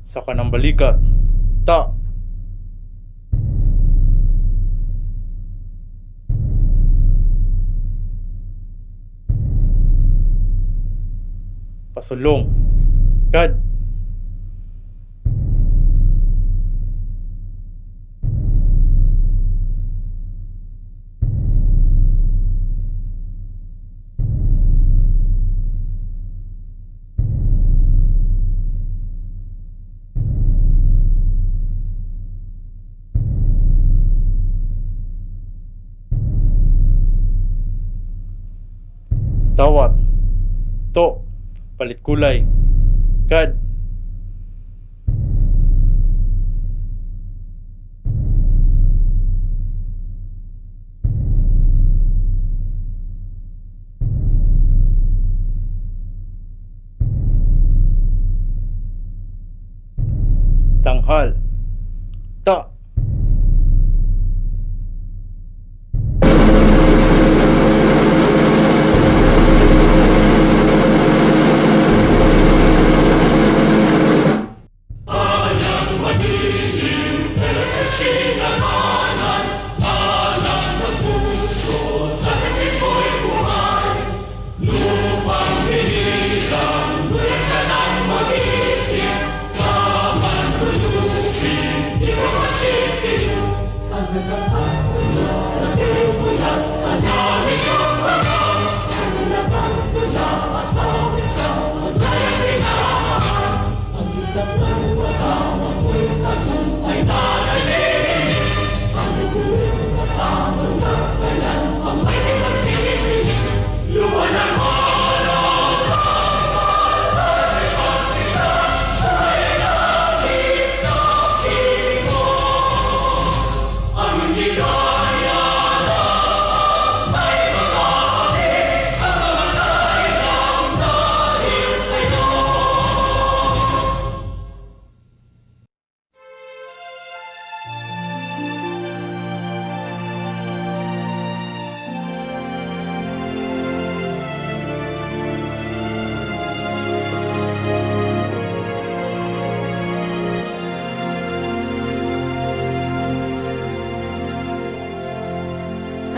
sa kanang balikat. Ta. Pasulong. Kad. Tawat. To. Palit kulay. Kad. Tanghal. Ta.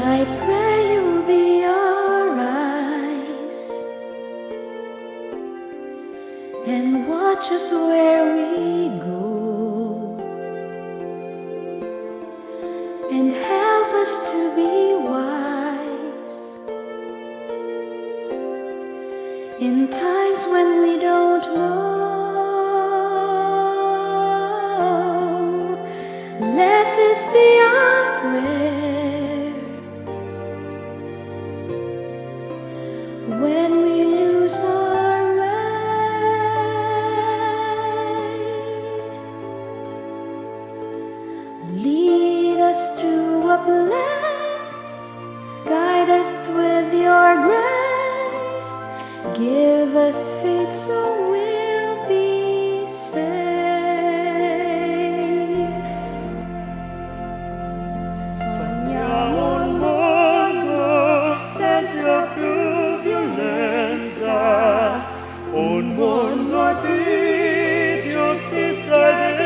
I pray you'll be our eyes and watch us where we go and help us to be wise in times when we don't know. Let this be our prayer. When we lose our way, lead us to a place, guide us with your grace, give us faith so we'll be safe. Sogniamo un mondo senza più violenza, un mondo di giustizia e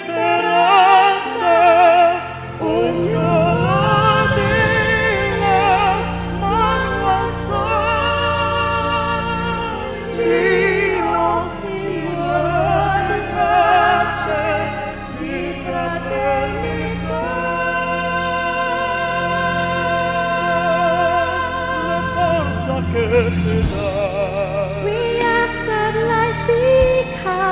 speranza, ognuno di la mano sì, non fino di pace, di fraternità. La forza che ci dà. We ask that life be kind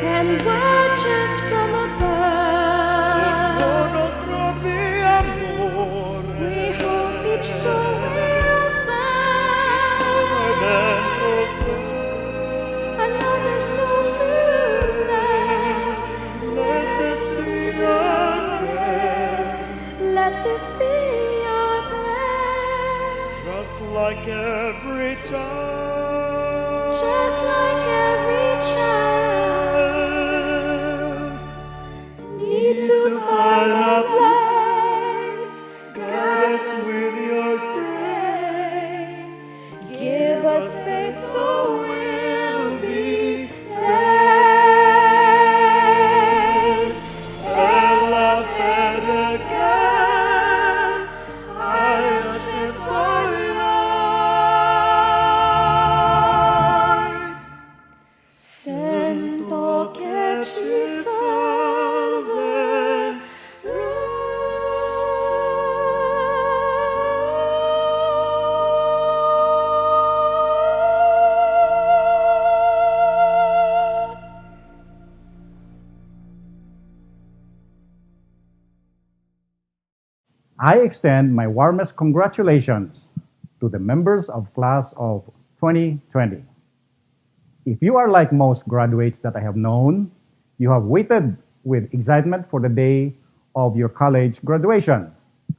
and watch us from above. We hope each soul will find another soul to love. Let this be our prayer. Let this be our prayer. Just like every child. Just like every child. Need to find a place. Guide us with your grace. Give us faith so we'll I extend my warmest congratulations to the members of class of 2020. If you are like most graduates that I have known, you have waited with excitement for the day of your college graduation.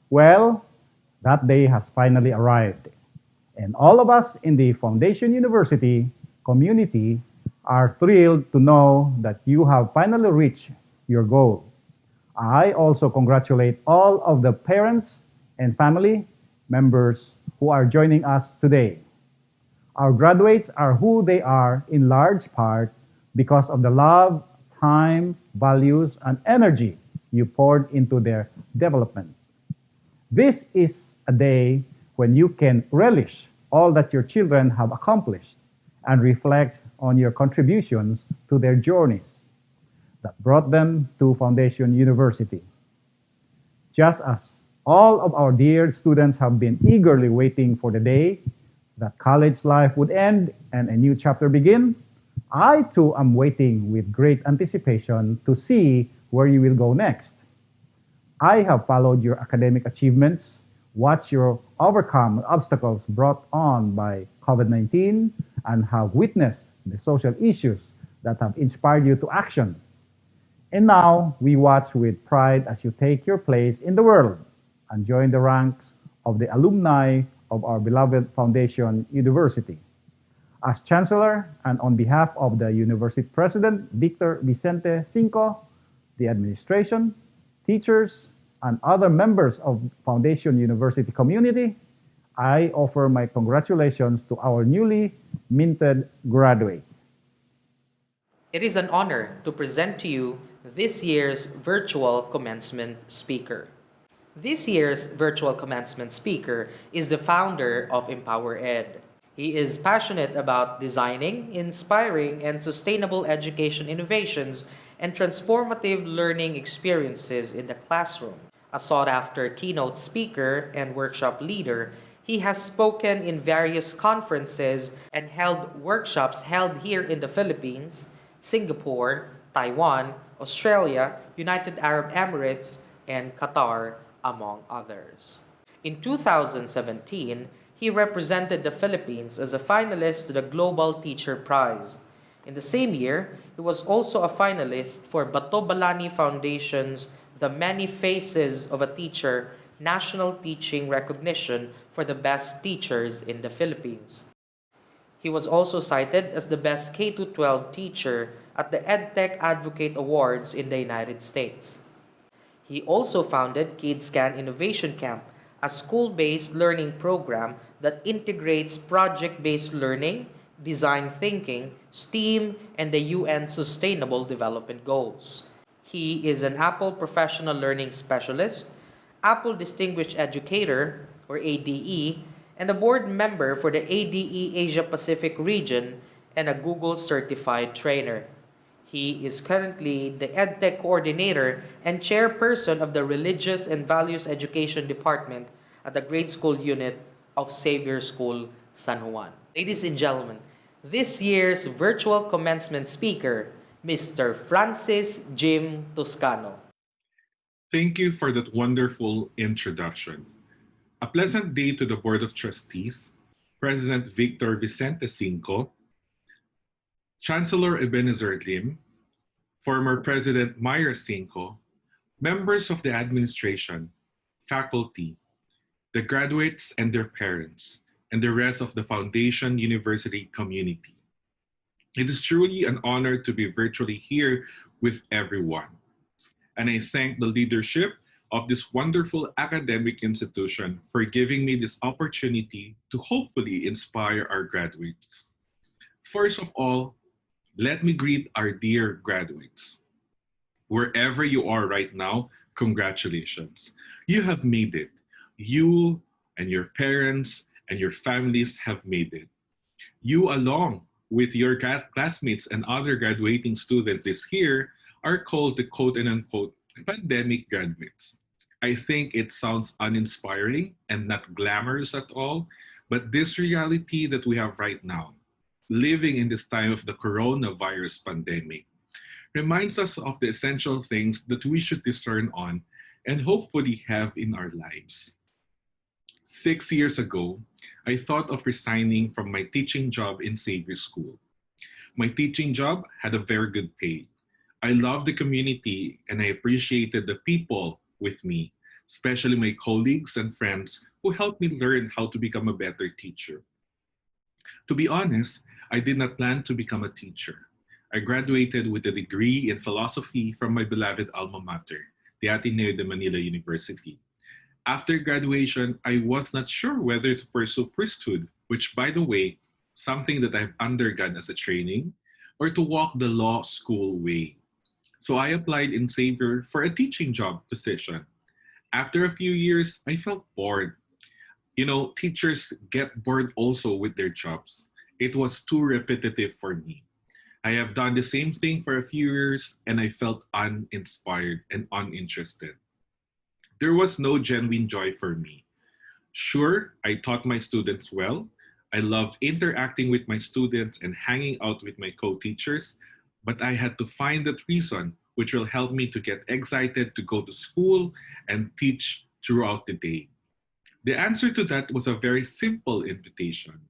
Well, that day has finally arrived. And all of us in the Foundation University community are thrilled to know that you have finally reached your goal. I also congratulate all of the parents and family members who are joining us today. Our graduates are who they are in large part because of the love, time, values, and energy you poured into their development. This is a day when you can relish all that your children have accomplished and reflect on your contributions to their journeys that brought them to Foundation University. Just as all of our dear students have been eagerly waiting for the day that college life would end and a new chapter begin, I too am waiting with great anticipation to see where you will go next. I have followed your academic achievements, watched you overcome obstacles brought on by COVID-19, and have witnessed the social issues that have inspired you to action. And now we watch with pride as you take your place in the world and join the ranks of the alumni of our beloved Foundation University. As Chancellor and on behalf of the University President Victor Vicente Cinco, the administration, teachers, and other members of Foundation University community, I offer my congratulations to our newly minted graduates. It is an honor to present to you this year's virtual commencement speaker. This year's virtual commencement speaker is the founder of Empower Ed. He is passionate about designing, inspiring, and sustainable education innovations and transformative learning experiences in the classroom. A sought-after keynote speaker and workshop leader, he has spoken in various conferences and held workshops held here in the Philippines, Singapore, Taiwan, Australia, United Arab Emirates, and Qatar, among others. In 2017, he represented the Philippines as a finalist to the Global Teacher Prize. In the same year, he was also a finalist for Bato Balani Foundation's The Many Faces of a Teacher National Teaching Recognition for the Best Teachers in the Philippines. He was also cited as the best K-12 teacher at the EdTech Advocate Awards in the United States. He also founded KidsCan Innovation Camp, a school-based learning program that integrates project-based learning, design thinking, STEAM, and the UN Sustainable Development Goals. He is an Apple Professional Learning Specialist, Apple Distinguished Educator, or ADE, and a board member for the ADE Asia Pacific region and a Google certified trainer. He is currently the EdTech coordinator and chairperson of the Religious and Values Education Department at the Grade School Unit of Xavier School, San Juan. Ladies and gentlemen, this year's virtual commencement speaker, Mr. Francis Jim Toscano. Thank you for that wonderful introduction. A pleasant day to the Board of Trustees, President Victor Vicente Cinco, Chancellor Ebenezer Lim, former President Myra Cinco, members of the administration, faculty, the graduates and their parents, and the rest of the Foundation University community. It is truly an honor to be virtually here with everyone. And I thank the leadership of this wonderful academic institution for giving me this opportunity to hopefully inspire our graduates. First of all, let me greet our dear graduates. Wherever you are right now, congratulations. You have made it. You and your parents and your families have made it. You, along with your classmates and other graduating students this year, are called the quote and unquote pandemic graduates. I think it sounds uninspiring and not glamorous at all, but this reality that we have right now, living in this time of the coronavirus pandemic, reminds us of the essential things that we should discern on and hopefully have in our lives. 6 years ago, I thought of resigning from my teaching job in Xavier School. My teaching job had a very good pay. I loved the community and I appreciated the people with me, especially my colleagues and friends who helped me learn how to become a better teacher. To be honest, I did not plan to become a teacher. I graduated with a degree in philosophy from my beloved alma mater, the Ateneo de Manila University. After graduation, I was not sure whether to pursue priesthood, which, by the way, something that I've undergone as a training, or to walk the law school way. So I applied in Xavier for a teaching job position. After a few years, I felt bored. You know, teachers get bored also with their jobs. It was too repetitive for me. I have done the same thing for a few years and I felt uninspired and uninterested. There was no genuine joy for me. Sure, I taught my students well. I loved interacting with my students and hanging out with my co teachers, but I had to find that reason which will help me to get excited to go to school and teach throughout the day. The answer to that was a very simple invitation,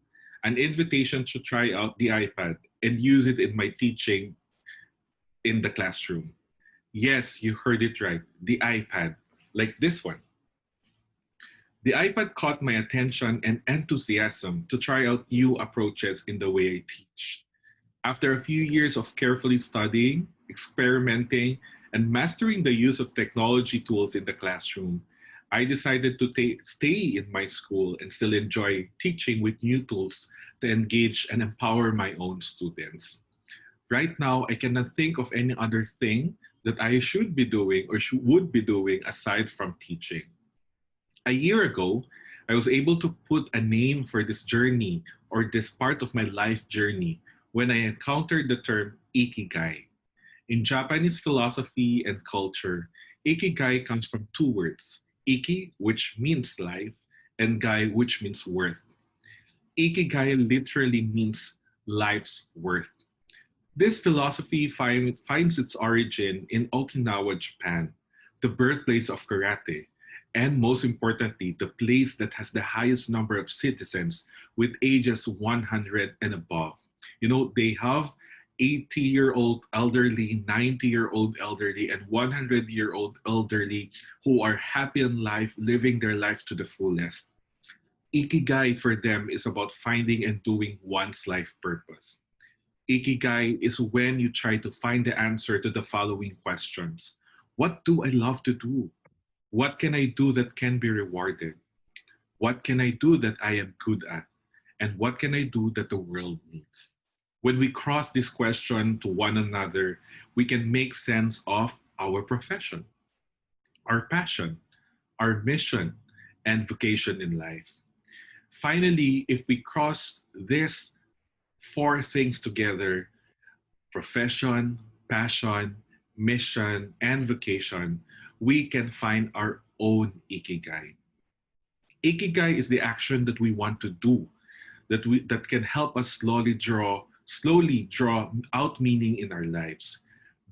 an invitation to try out the iPad and use it in my teaching in the classroom. Yes, you heard it right, the iPad, like this one. The iPad caught my attention and enthusiasm to try out new approaches in the way I teach. After a few years of carefully studying, experimenting, and mastering the use of technology tools in the classroom, I decided to stay in my school and still enjoy teaching with new tools to engage and empower my own students. Right now, I cannot think of any other thing that I should be doing or would be doing aside from teaching. A year ago, I was able to put a name for this journey or this part of my life journey when I encountered the term ikigai. In Japanese philosophy and culture, ikigai comes from two words, iki, which means life, and gai, which means worth. Ikigai literally means life's worth. This philosophy finds its origin in Okinawa, Japan, the birthplace of karate, and most importantly, the place that has the highest number of citizens with ages 100 and above. You know, they have 80-year-old elderly, 90-year-old elderly, and 100-year-old elderly who are happy in life, living their life to the fullest. Ikigai for them is about finding and doing one's life purpose. Ikigai is when you try to find the answer to the following questions. What do I love to do? What can I do that can be rewarded? What can I do that I am good at? And what can I do that the world needs? When we cross this question to one another, we can make sense of our profession, our passion, our mission, and vocation in life. Finally, if we cross these four things together, profession, passion, mission, and vocation, we can find our own ikigai. Ikigai is the action that we want to do, that can help us slowly draw out meaning in our lives.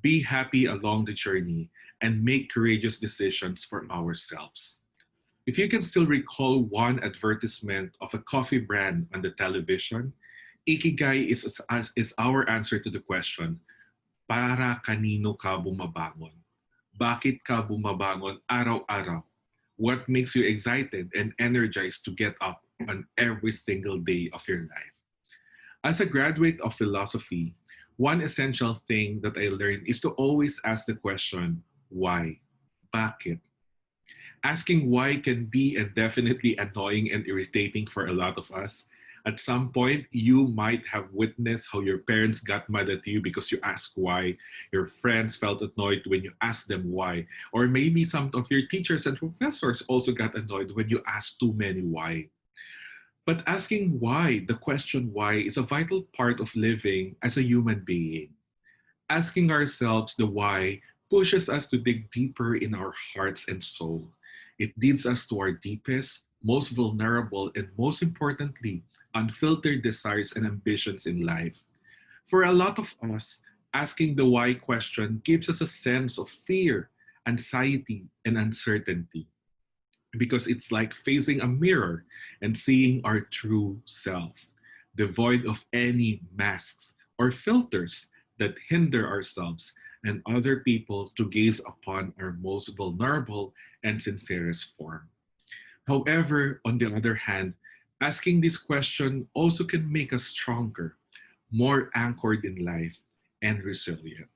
Be happy along the journey and make courageous decisions for ourselves. If you can still recall one advertisement of a coffee brand on the television, Ikigai is our answer to the question, para kanino ka bumabangon? Bakit ka bumabangon araw-araw? What makes you excited and energized to get up on every single day of your life? As a graduate of philosophy, one essential thing that I learned is to always ask the question, why? Bakit? Asking why can be and definitely annoying and irritating for a lot of us. At some point, you might have witnessed how your parents got mad at you because you asked why. Your friends felt annoyed when you asked them why. Or maybe some of your teachers and professors also got annoyed when you asked too many why. But asking why, the question why, is a vital part of living as a human being. Asking ourselves the why pushes us to dig deeper in our hearts and soul. It leads us to our deepest, most vulnerable, and most importantly, unfiltered desires and ambitions in life. For a lot of us, asking the why question gives us a sense of fear, anxiety, and uncertainty, because it's like facing a mirror and seeing our true self, devoid of any masks or filters that hinder ourselves and other people to gaze upon our most vulnerable and sincerest form. However, on the other hand, asking this question also can make us stronger, more anchored in life, and resilient.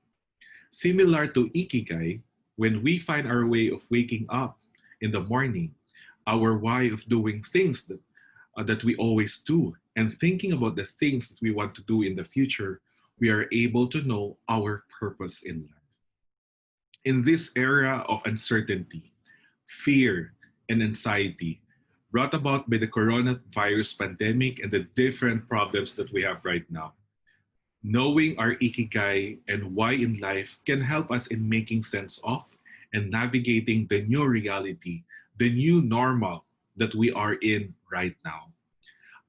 Similar to Ikigai, when we find our way of waking up in the morning, our why of doing things that we always do, and thinking about the things that we want to do in the future, we are able to know our purpose in life. In this era of uncertainty, fear, and anxiety brought about by the coronavirus pandemic and the different problems that we have right now, knowing our ikigai and why in life can help us in making sense of and navigating the new reality, the new normal that we are in right now.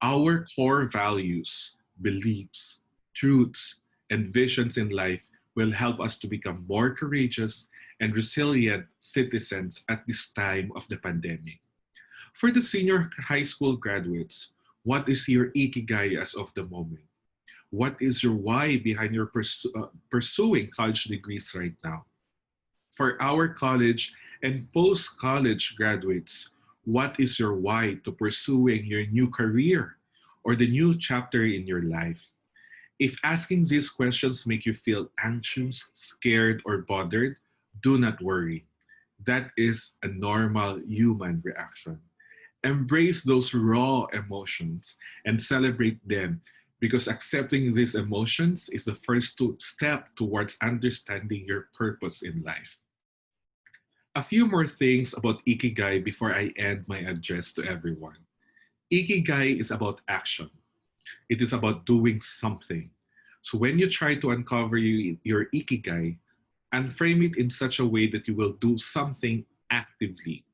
Our core values, beliefs, truths, and visions in life will help us to become more courageous and resilient citizens at this time of the pandemic. For the senior high school graduates, what is your ikigai as of the moment? What is your why behind your pursuing college degrees right now? For our college and post college graduates, what is your why to pursuing your new career or the new chapter in your life? If asking these questions make you feel anxious, scared, or bothered, do not worry. That is a normal human reaction. Embrace those raw emotions and celebrate them, because accepting these emotions is the first step towards understanding your purpose in life. A few more things about Ikigai before I end my address to everyone. Ikigai is about action. It is about doing something. So when you try to uncover your Ikigai, and frame it in such a way that you will do something actively.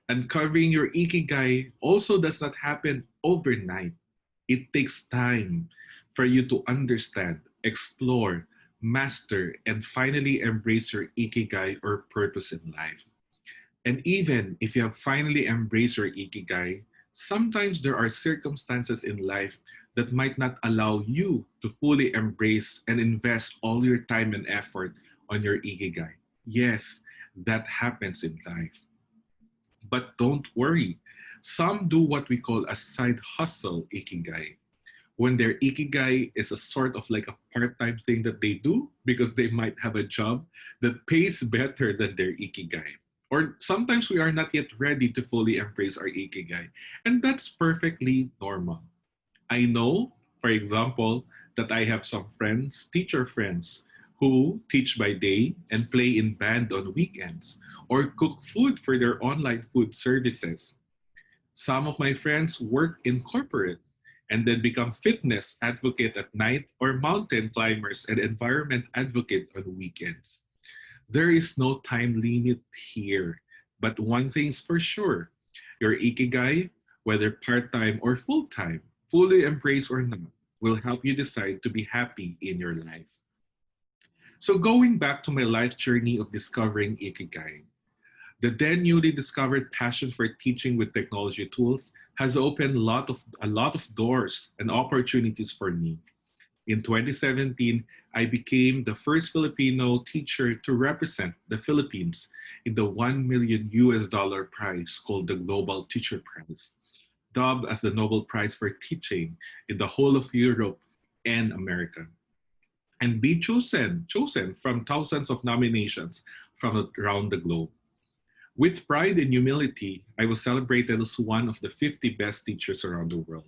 Uncovering your Ikigai also does not happen overnight. It takes time for you to understand, explore, master, and finally embrace your Ikigai or purpose in life. And even if you have finally embraced your Ikigai, sometimes there are circumstances in life that might not allow you to fully embrace and invest all your time and effort on your Ikigai. Yes, that happens in life. But don't worry. Some do what we call a side hustle Ikigai, when their ikigai is a sort of like a part-time thing that they do because they might have a job that pays better than their ikigai. Or sometimes we are not yet ready to fully embrace our ikigai, and that's perfectly normal. I know, for example, that I have some friends, teacher friends, who teach by day and play in band on weekends or cook food for their online food services. Some of my friends work in corporate and then become fitness advocate at night or mountain climbers and environment advocate on weekends. There is no time limit here, but one thing's for sure. Your ikigai, whether part-time or full-time, fully embrace or not, will help you decide to be happy in your life. So going back to my life journey of discovering ikigai, the then newly discovered passion for teaching with technology tools has opened a lot of doors and opportunities for me. In 2017, I became the first Filipino teacher to represent the Philippines in the 1 million US dollar prize called the Global Teacher Prize, dubbed as the Nobel Prize for Teaching in the whole of Europe and America, and be chosen from thousands of nominations from around the globe. With pride and humility, I was celebrated as one of the 50 best teachers around the world.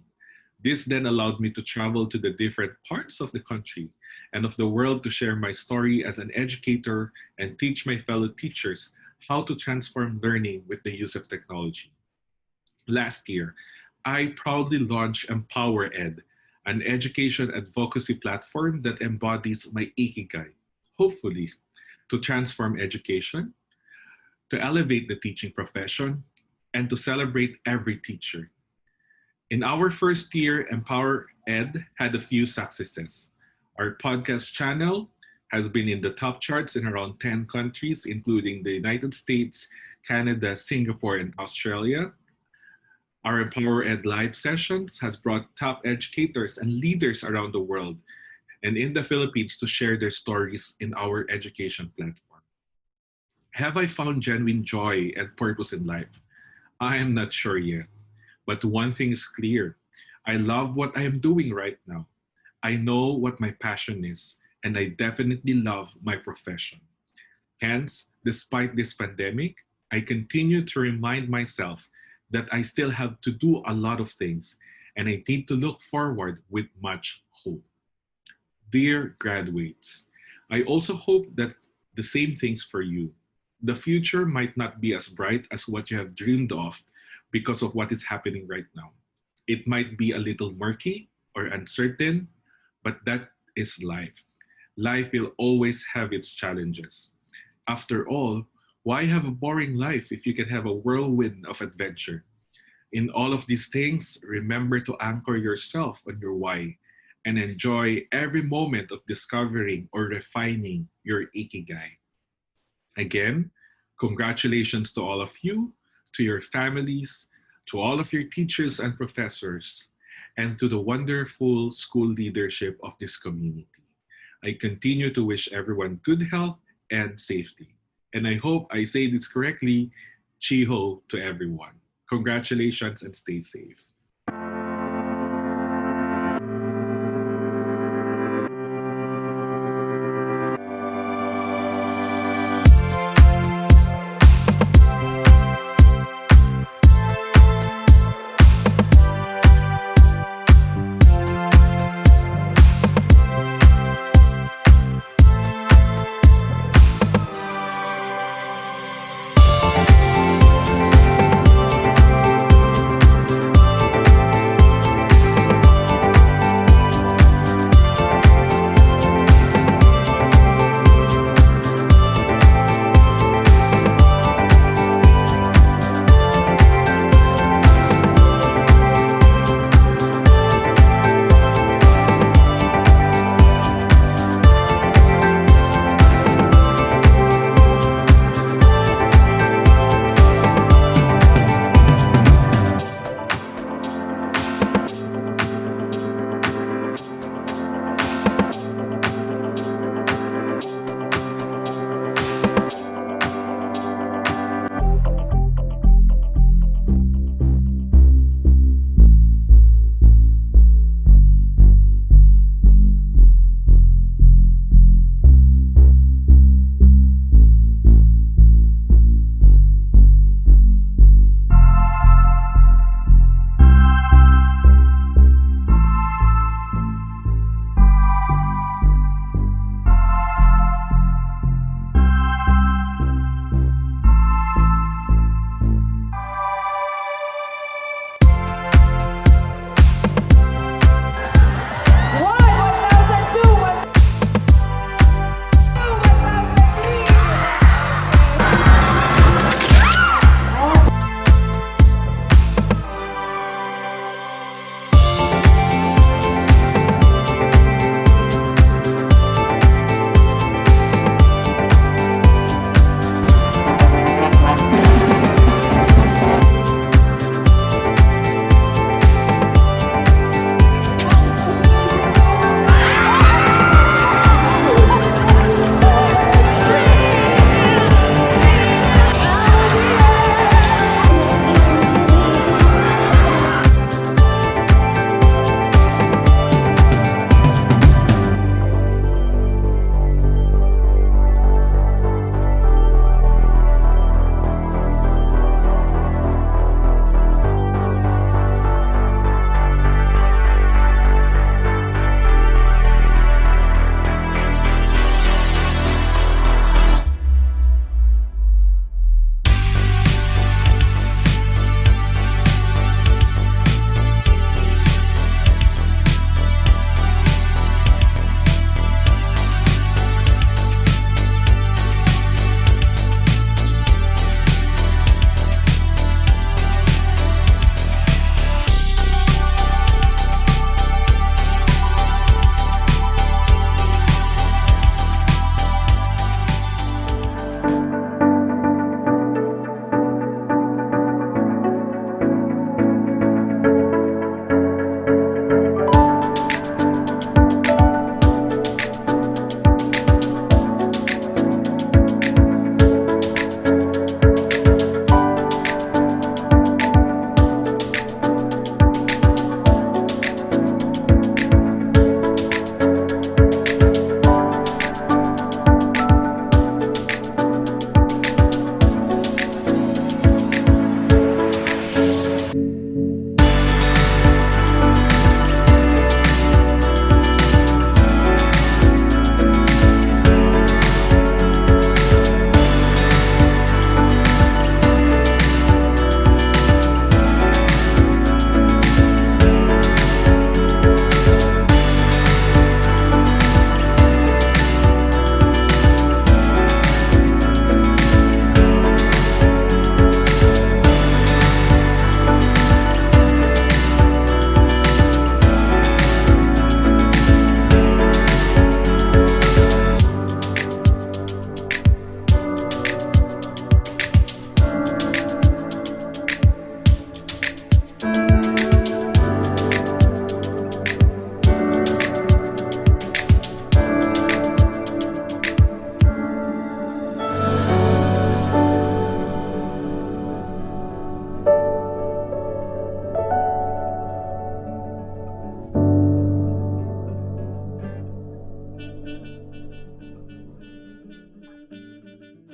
This then allowed me to travel to the different parts of the country and of the world to share my story as an educator and teach my fellow teachers how to transform learning with the use of technology. Last year, I proudly launched Empower Ed, an education advocacy platform that embodies my ikigai, hopefully, to transform education, to elevate the teaching profession, and to celebrate every teacher. In our first year, Empower Ed had a few successes. Our podcast channel has been in the top charts in around 10 countries, including the United States, Canada, Singapore, and Australia. Our Empower Ed live sessions has brought top educators and leaders around the world and in the Philippines to share their stories in our education platform. Have I found genuine joy and purpose in life? I am not sure yet, but one thing is clear. I love what I am doing right now. I know what my passion is, and I definitely love my profession. Hence, despite this pandemic, I continue to remind myself that I still have to do a lot of things, and I need to look forward with much hope. Dear graduates, I also hope that the same things for you. The future might not be as bright as what you have dreamed of because of what is happening right now. It might be a little murky or uncertain, but that is life. Life will always have its challenges. After all, why have a boring life if you can have a whirlwind of adventure? In all of these things, remember to anchor yourself on your why and enjoy every moment of discovering or refining your ikigai. Again, congratulations to all of you, to your families, to all of your teachers and professors, and to the wonderful school leadership of this community. I continue to wish everyone good health and safety. And I hope I say this correctly, Chiho to everyone. Congratulations and stay safe.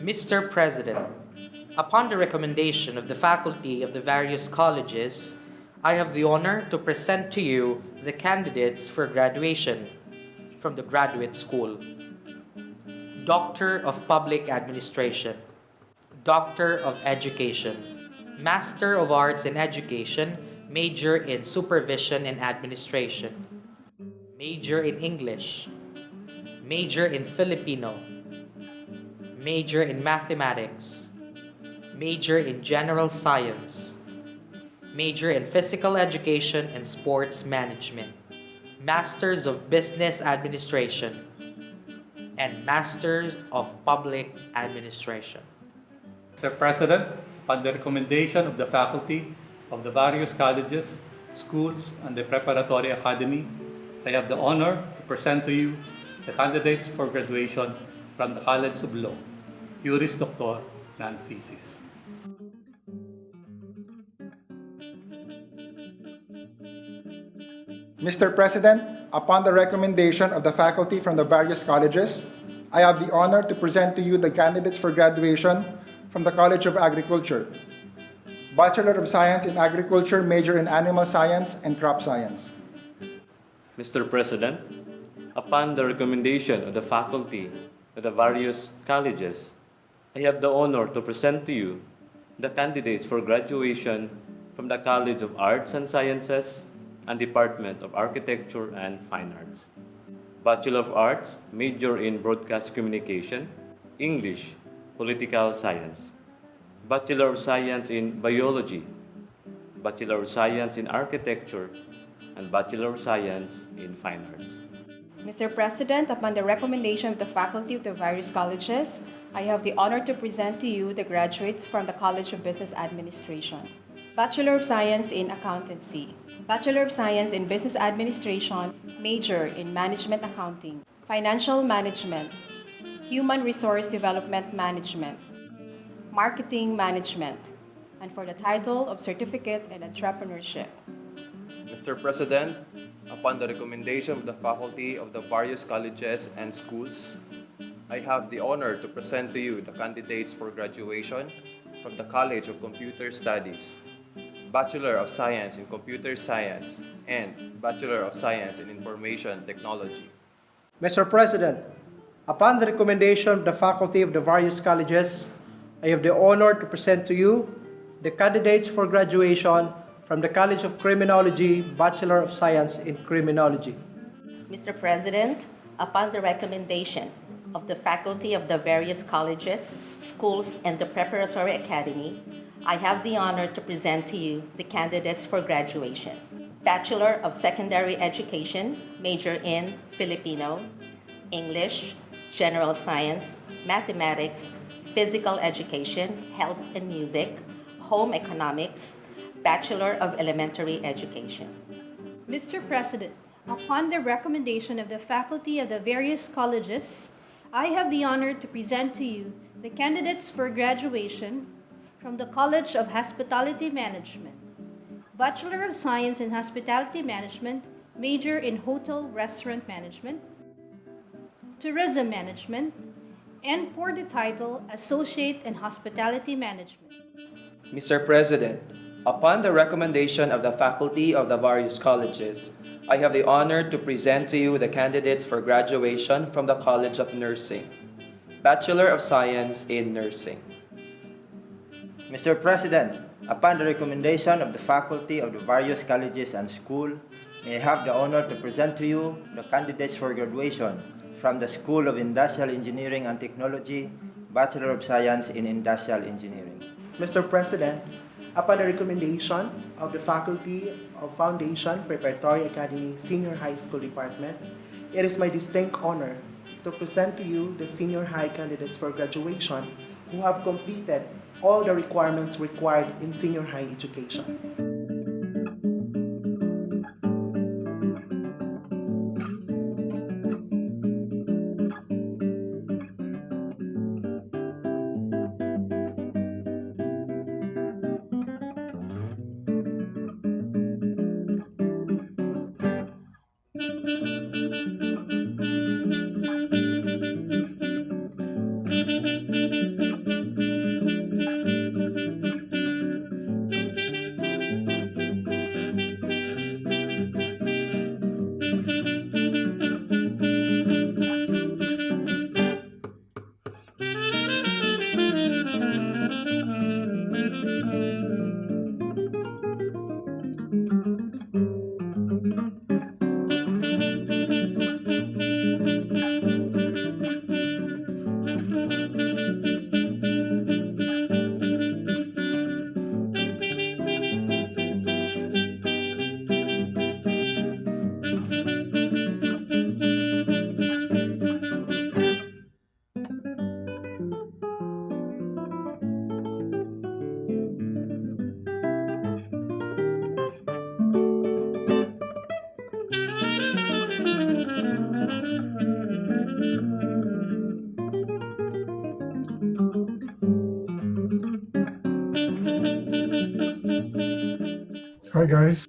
Mr. President, upon the recommendation of the faculty of the various colleges, I have the honor to present to you the candidates for graduation from the graduate school. Doctor of Public Administration, Doctor of Education, Master of Arts in Education, major in Supervision and Administration, major in English, major in Filipino, major in Mathematics, major in General Science, major in Physical Education and Sports Management, Masters of Business Administration, and Masters of Public Administration. Mr. President, upon the recommendation of the faculty of the various colleges, schools, and the preparatory academy, I have the honor to present to you the candidates for graduation from the College of Law, Juris Doctor, non-thesis. Mr. President, upon the recommendation of the faculty from the various colleges, I have the honor to present to you the candidates for graduation from the College of Agriculture. Bachelor of Science in Agriculture, major in Animal Science and Crop Science. Mr. President, upon the recommendation of the faculty of the various colleges, I have the honor to present to you the candidates for graduation from the College of Arts and Sciences and Department of Architecture and Fine Arts. Bachelor of Arts, major in Broadcast Communication, English, Political Science. Bachelor of Science in Biology, Bachelor of Science in Architecture, and Bachelor of Science in Fine Arts. Mr. President, upon the recommendation of the faculty of the various colleges, I have the honor to present to you the graduates from the College of Business Administration. Bachelor of Science in Accountancy, Bachelor of Science in Business Administration, major in Management Accounting, Financial Management, Human Resource Development Management, Marketing Management, and for the title of Certificate in Entrepreneurship. Mr. President, upon the recommendation of the faculty of the various colleges and schools, I have the honor to present to you the candidates for graduation from the College of Computer Studies, Bachelor of Science in Computer Science, and Bachelor of Science in Information Technology. Mr. President, upon the recommendation of the faculty of the various colleges, I have the honor to present to you the candidates for graduation from the College of Criminology, Bachelor of Science in Criminology. Mr. President, upon the recommendation of the faculty of the various colleges, schools, and the preparatory academy, I have the honor to present to you the candidates for graduation. Bachelor of Secondary Education, major in Filipino, English, General Science, Mathematics, Physical Education, Health and Music, Home Economics, Bachelor of Elementary Education. Mr. President, upon the recommendation of the faculty of the various colleges, I have the honor to present to you the candidates for graduation from the College of Hospitality Management, Bachelor of Science in Hospitality Management, major in Hotel Restaurant Management, Tourism Management, and for the title Associate in Hospitality Management. Mr. President, Upon the recommendation of the faculty of the various colleges, I have the honor to present to you the candidates for graduation from the College of Nursing. Bachelor of Science in Nursing. Mr. President, upon the recommendation of the faculty of the various colleges and schools, may I have the honor to present to you the candidates for graduation from the School of Industrial Engineering and Technology, Bachelor of Science in Industrial Engineering. Mr. President, upon the recommendation of the faculty of Foundation Preparatory Academy Senior High School Department, it is my distinct honor to present to you the senior high candidates for graduation who have completed all the requirements required in senior high education. Hi guys,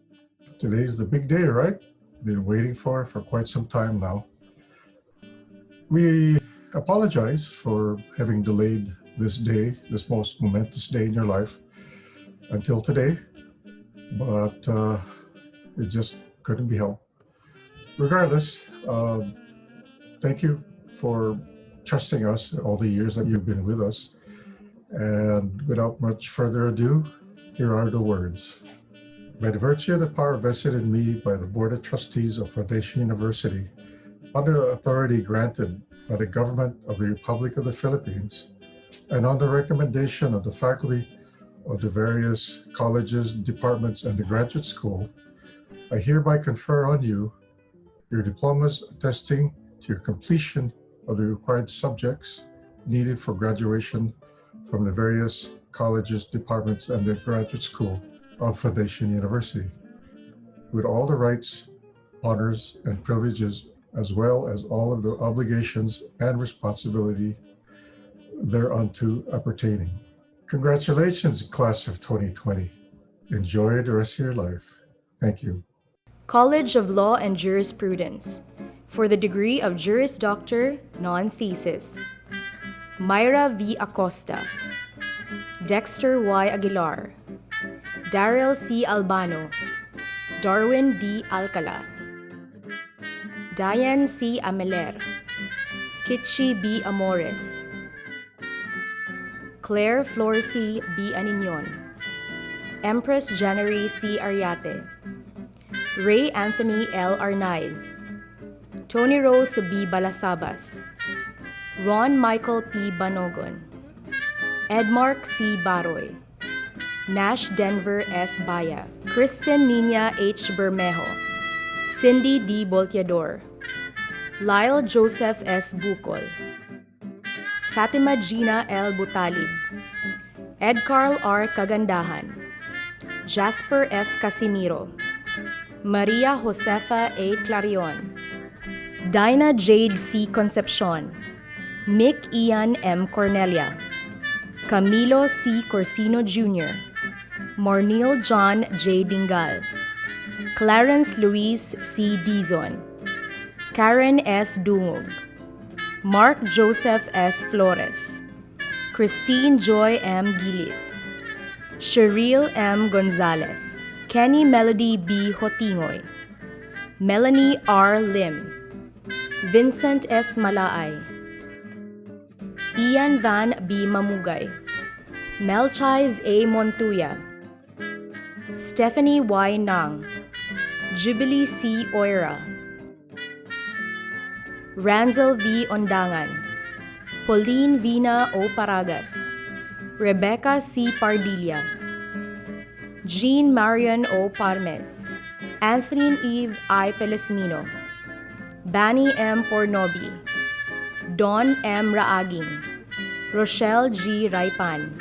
today's the big day, right? Been waiting for quite some time now. We apologize for having delayed this day, this most momentous day in your life, until today, but it just couldn't be helped. Regardless, thank you for trusting us all the years that you've been with us. And without much further ado, here are the words. By the virtue of the power vested in me by the Board of Trustees of Foundation University, under the authority granted by the Government of the Republic of the Philippines, and on the recommendation of the faculty of the various colleges, departments, and the graduate school, I hereby confer on you your diplomas attesting to your completion of the required subjects needed for graduation from the various colleges, departments, and the graduate school of Foundation University, with all the rights, honors, and privileges, as well as all of the obligations and responsibility thereunto appertaining. Congratulations, class of 2020. Enjoy the rest of your life. Thank you. College of Law and Jurisprudence, for the degree of Juris Doctor, non-thesis. Myra V. Acosta, Dexter Y. Aguilar, Daryl C. Albano, Darwin D. Alcala, Diane C. Ameler, Kitchi B. Amores, Claire Flor C. B. Aninion, Empress January C. Ariate, Ray Anthony L. Arnaiz, Tony Rose B. Balasabas, Ron Michael P. Banogon, Edmark C. Baroy, Nash Denver S. Baya, Kristen Nina H. Bermejo, Cindy D. Bolteador, Lyle Joseph S. Bucol, Fatima Gina L. Butalib, Ed Carl R. Kagandahan, Jasper F. Casimiro, Maria Josefa A. Clarion, Dinah Jade C. Concepcion, Nick Ian M. Cornelia, Camilo C. Corsino Jr., Marnil John J. Dingal, Clarence Luis C. Dizon, Karen S. Dungog, Mark Joseph S. Flores, Christine Joy M. Gilis, Cheryl M. Gonzalez, Kenny Melody B. Hotingoy, Melanie R. Lim, Vincent S. Malaay, Ian Van B. Mamugay, Melchies A. Montuya, Stephanie Y. Nang, Jubilee C. Oira, Ranzel V. Ondangan, Pauline Vina O. Paragas, Rebecca C. Pardilla, Jean Marion O. Parmes, Anthony Eve I. Pelesmino, Bani M. Pornobi, Don M. Raaging, Rochelle G. Raipan,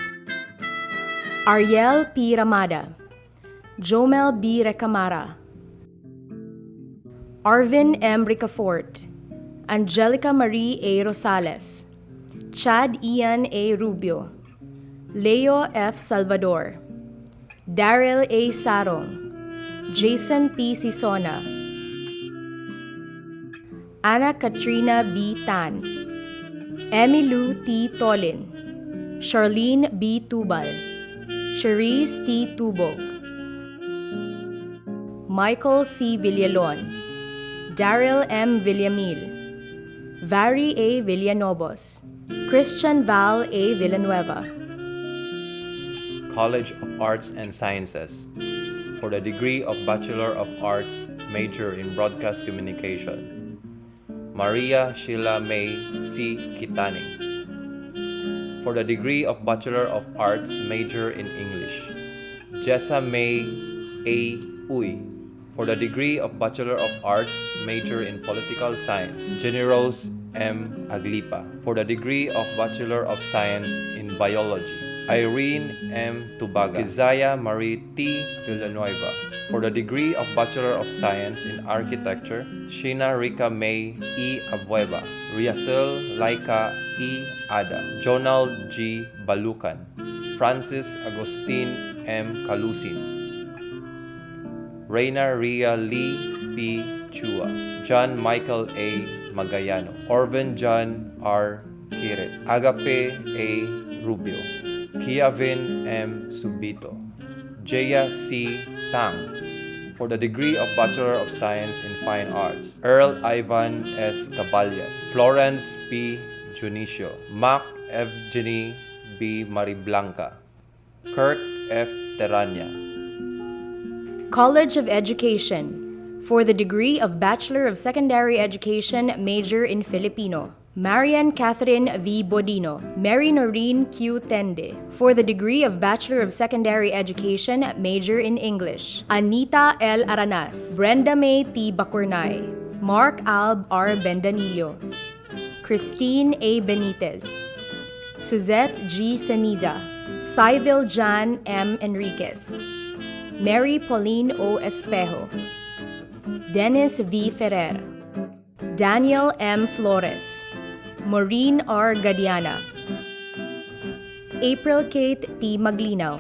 Ariel P. Ramada, Jomel B. Recamara, Arvin M. Ricafort, Angelica Marie A. Rosales, Chad Ian A. Rubio, Leo F. Salvador, Daryl A. Sarong, Jason P. Sisona, Ana Katrina B. Tan, Emilu T. Tolin, Charlene B. Tubal, Cherise T. Tubog, Michael C. Villalon, Daryl M. Villamil, Vary A. Villanobos, Christian Val A. Villanueva. College of Arts and Sciences, for the degree of Bachelor of Arts, major in Broadcast Communication, Maria Sheila May C. Kitaning. For the degree of Bachelor of Arts, major in English, Jessa May A. Uy. For the degree of Bachelor of Arts, major in Political Science, Generose M. Aglipa. For the degree of Bachelor of Science in Biology, Irene M. Tubaga, Keziah Marie T. Villanueva. For the degree of Bachelor of Science in Architecture, Sheena Rica May E. Abueva, Riazel Laika E. Ada, Jonal G. Balucan, Francis Agustin M. Calusin, Reina Ria Lee P. Chua, John Michael A. Magayano, Orvin John R. Kirit, Agape A. Rubio, Kiavin M. Subito, Jaya C. Tang. For the degree of Bachelor of Science in Fine Arts, Earl Ivan S. Caballas, Florence P. Junicio, Mac Evgeny B. Mariblanca, Kirk F. Terania. College of Education, for the degree of Bachelor of Secondary Education, major in Filipino, Marian Catherine V. Bodino, Mary Noreen Q. Tende. For the degree of Bachelor of Secondary Education, major in English, Anita L. Aranas, Brenda May T. Bacurnay, Mark Alb R. Bendanillo, Christine A. Benitez, Suzette G. Ceniza, Syville Jan M. Enriquez, Mary Pauline O. Espejo, Dennis V. Ferrer, Daniel M. Flores, Maureen R. Gadiana, April Kate T. Maglinaw,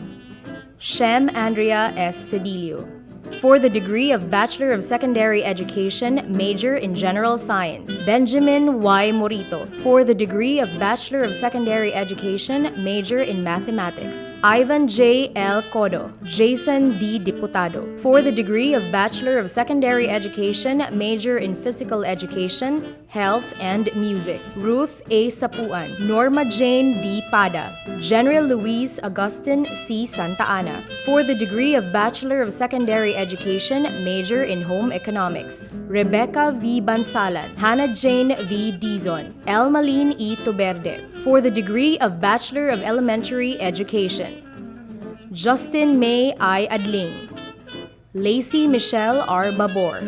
Shem Andrea S. Cedillo. For the degree of Bachelor of Secondary Education, major in General Science, Benjamin Y. Morito. For the degree of Bachelor of Secondary Education, major in Mathematics, Ivan J. L. Codo, Jason D. Diputado. For the degree of Bachelor of Secondary Education, major in Physical Education, Health, and Music, Ruth A. Sapuan, Norma Jane D. Pada, General Luis Agustin C. Santa Ana. For the degree of Bachelor of Secondary Education, major in Home Economics, Rebecca V. Bansalan, Hannah Jane V. Dizon, Elmaline E. Tuberde. For the degree of Bachelor of Elementary Education, Justin May I. Adling, Lacey Michelle R. Babor,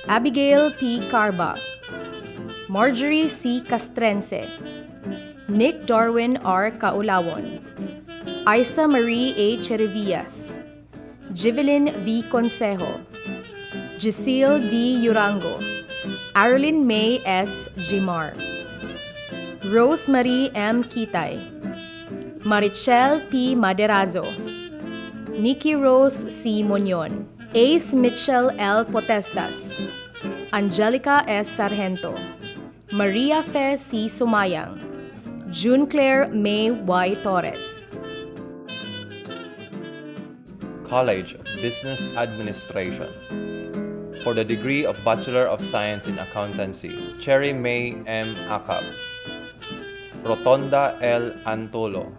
Abigail P. Carba, Marjorie C. Castrense, Nick Darwin R. Kaulawon, Isa Marie A. Cherevillas, Jivelin V. Consejo, Giselle D. Yurango, Arlene May S. Jimar, Rosemary M. Kitay, Marichel P. Maderazo, Nikki Rose C. Moñon, Ace Mitchell L. Potestas, Angelica S. Sargento, Maria Fe C. Sumayang, June Claire May Y. Torres. College of Business Administration. For the degree of Bachelor of Science in Accountancy, Cherry May M. Acab, Rotonda L. Antolo,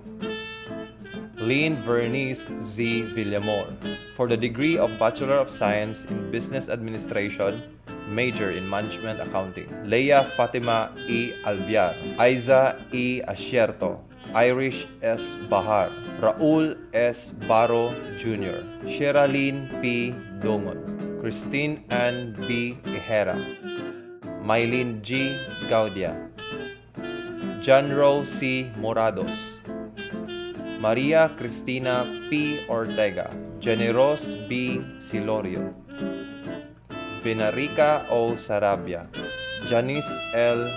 Lynn Vernice Z. Villamor. For the degree of Bachelor of Science in Business Administration, major in Management Accounting, Leia Fatima E. Alviar, Aiza E. Asierto, Irish S. Bahar, Raul S. Baro Jr., Sheraline P. Dongon, Christine Ann B. Ejera, Mylene G. Gaudia, Janro C. Morados, Maria Cristina P. Ortega, Generos B. Silorio, Vinarica O. Sarabia, Janice L.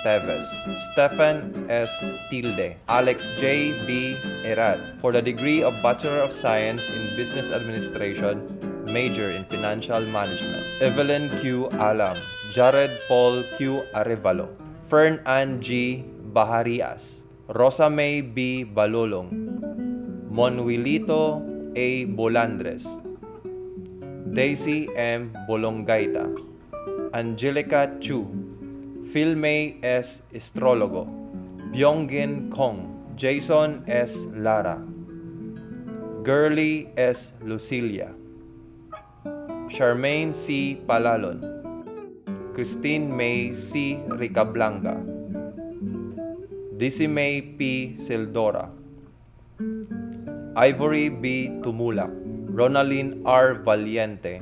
Teves, Stephen S. Tilde, Alex J. B. Erad. For the degree of Bachelor of Science in Business Administration, major in Financial Management, Evelyn Q. Alam, Jared Paul Q. Arevalo, Fern Ann G. Baharias, Rosa May B. Balolong, Monwilito A. Bolandres, Daisy M. Bolongaita, Angelica Chu, Phil May S. Astrologo, Byonggin Kong, Jason S. Lara, Girly S. Lucilia, Charmaine C. Palalon, Christine May C. Ricablanca, May P. Sildora, Ivory B. Tumulak, Ronaline R. Valiente,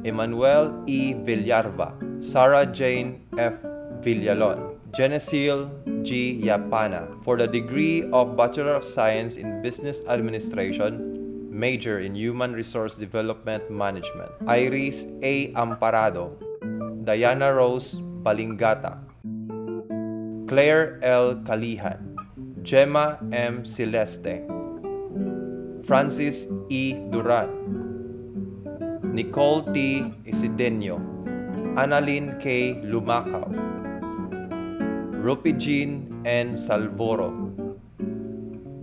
Emmanuel E. Villarba, Sarah Jane F. Villalon, Genesil G. Yapana. For the degree of Bachelor of Science in Business Administration, major in Human Resource Development Management, Iris A. Amparado, Diana Rose Balingata, Claire L. Calihan, Gemma M. Celeste, Francis E. Duran, Nicole T. Isidenio, Annalyn K. Lumacao, Rupi Jean N. Salvoro,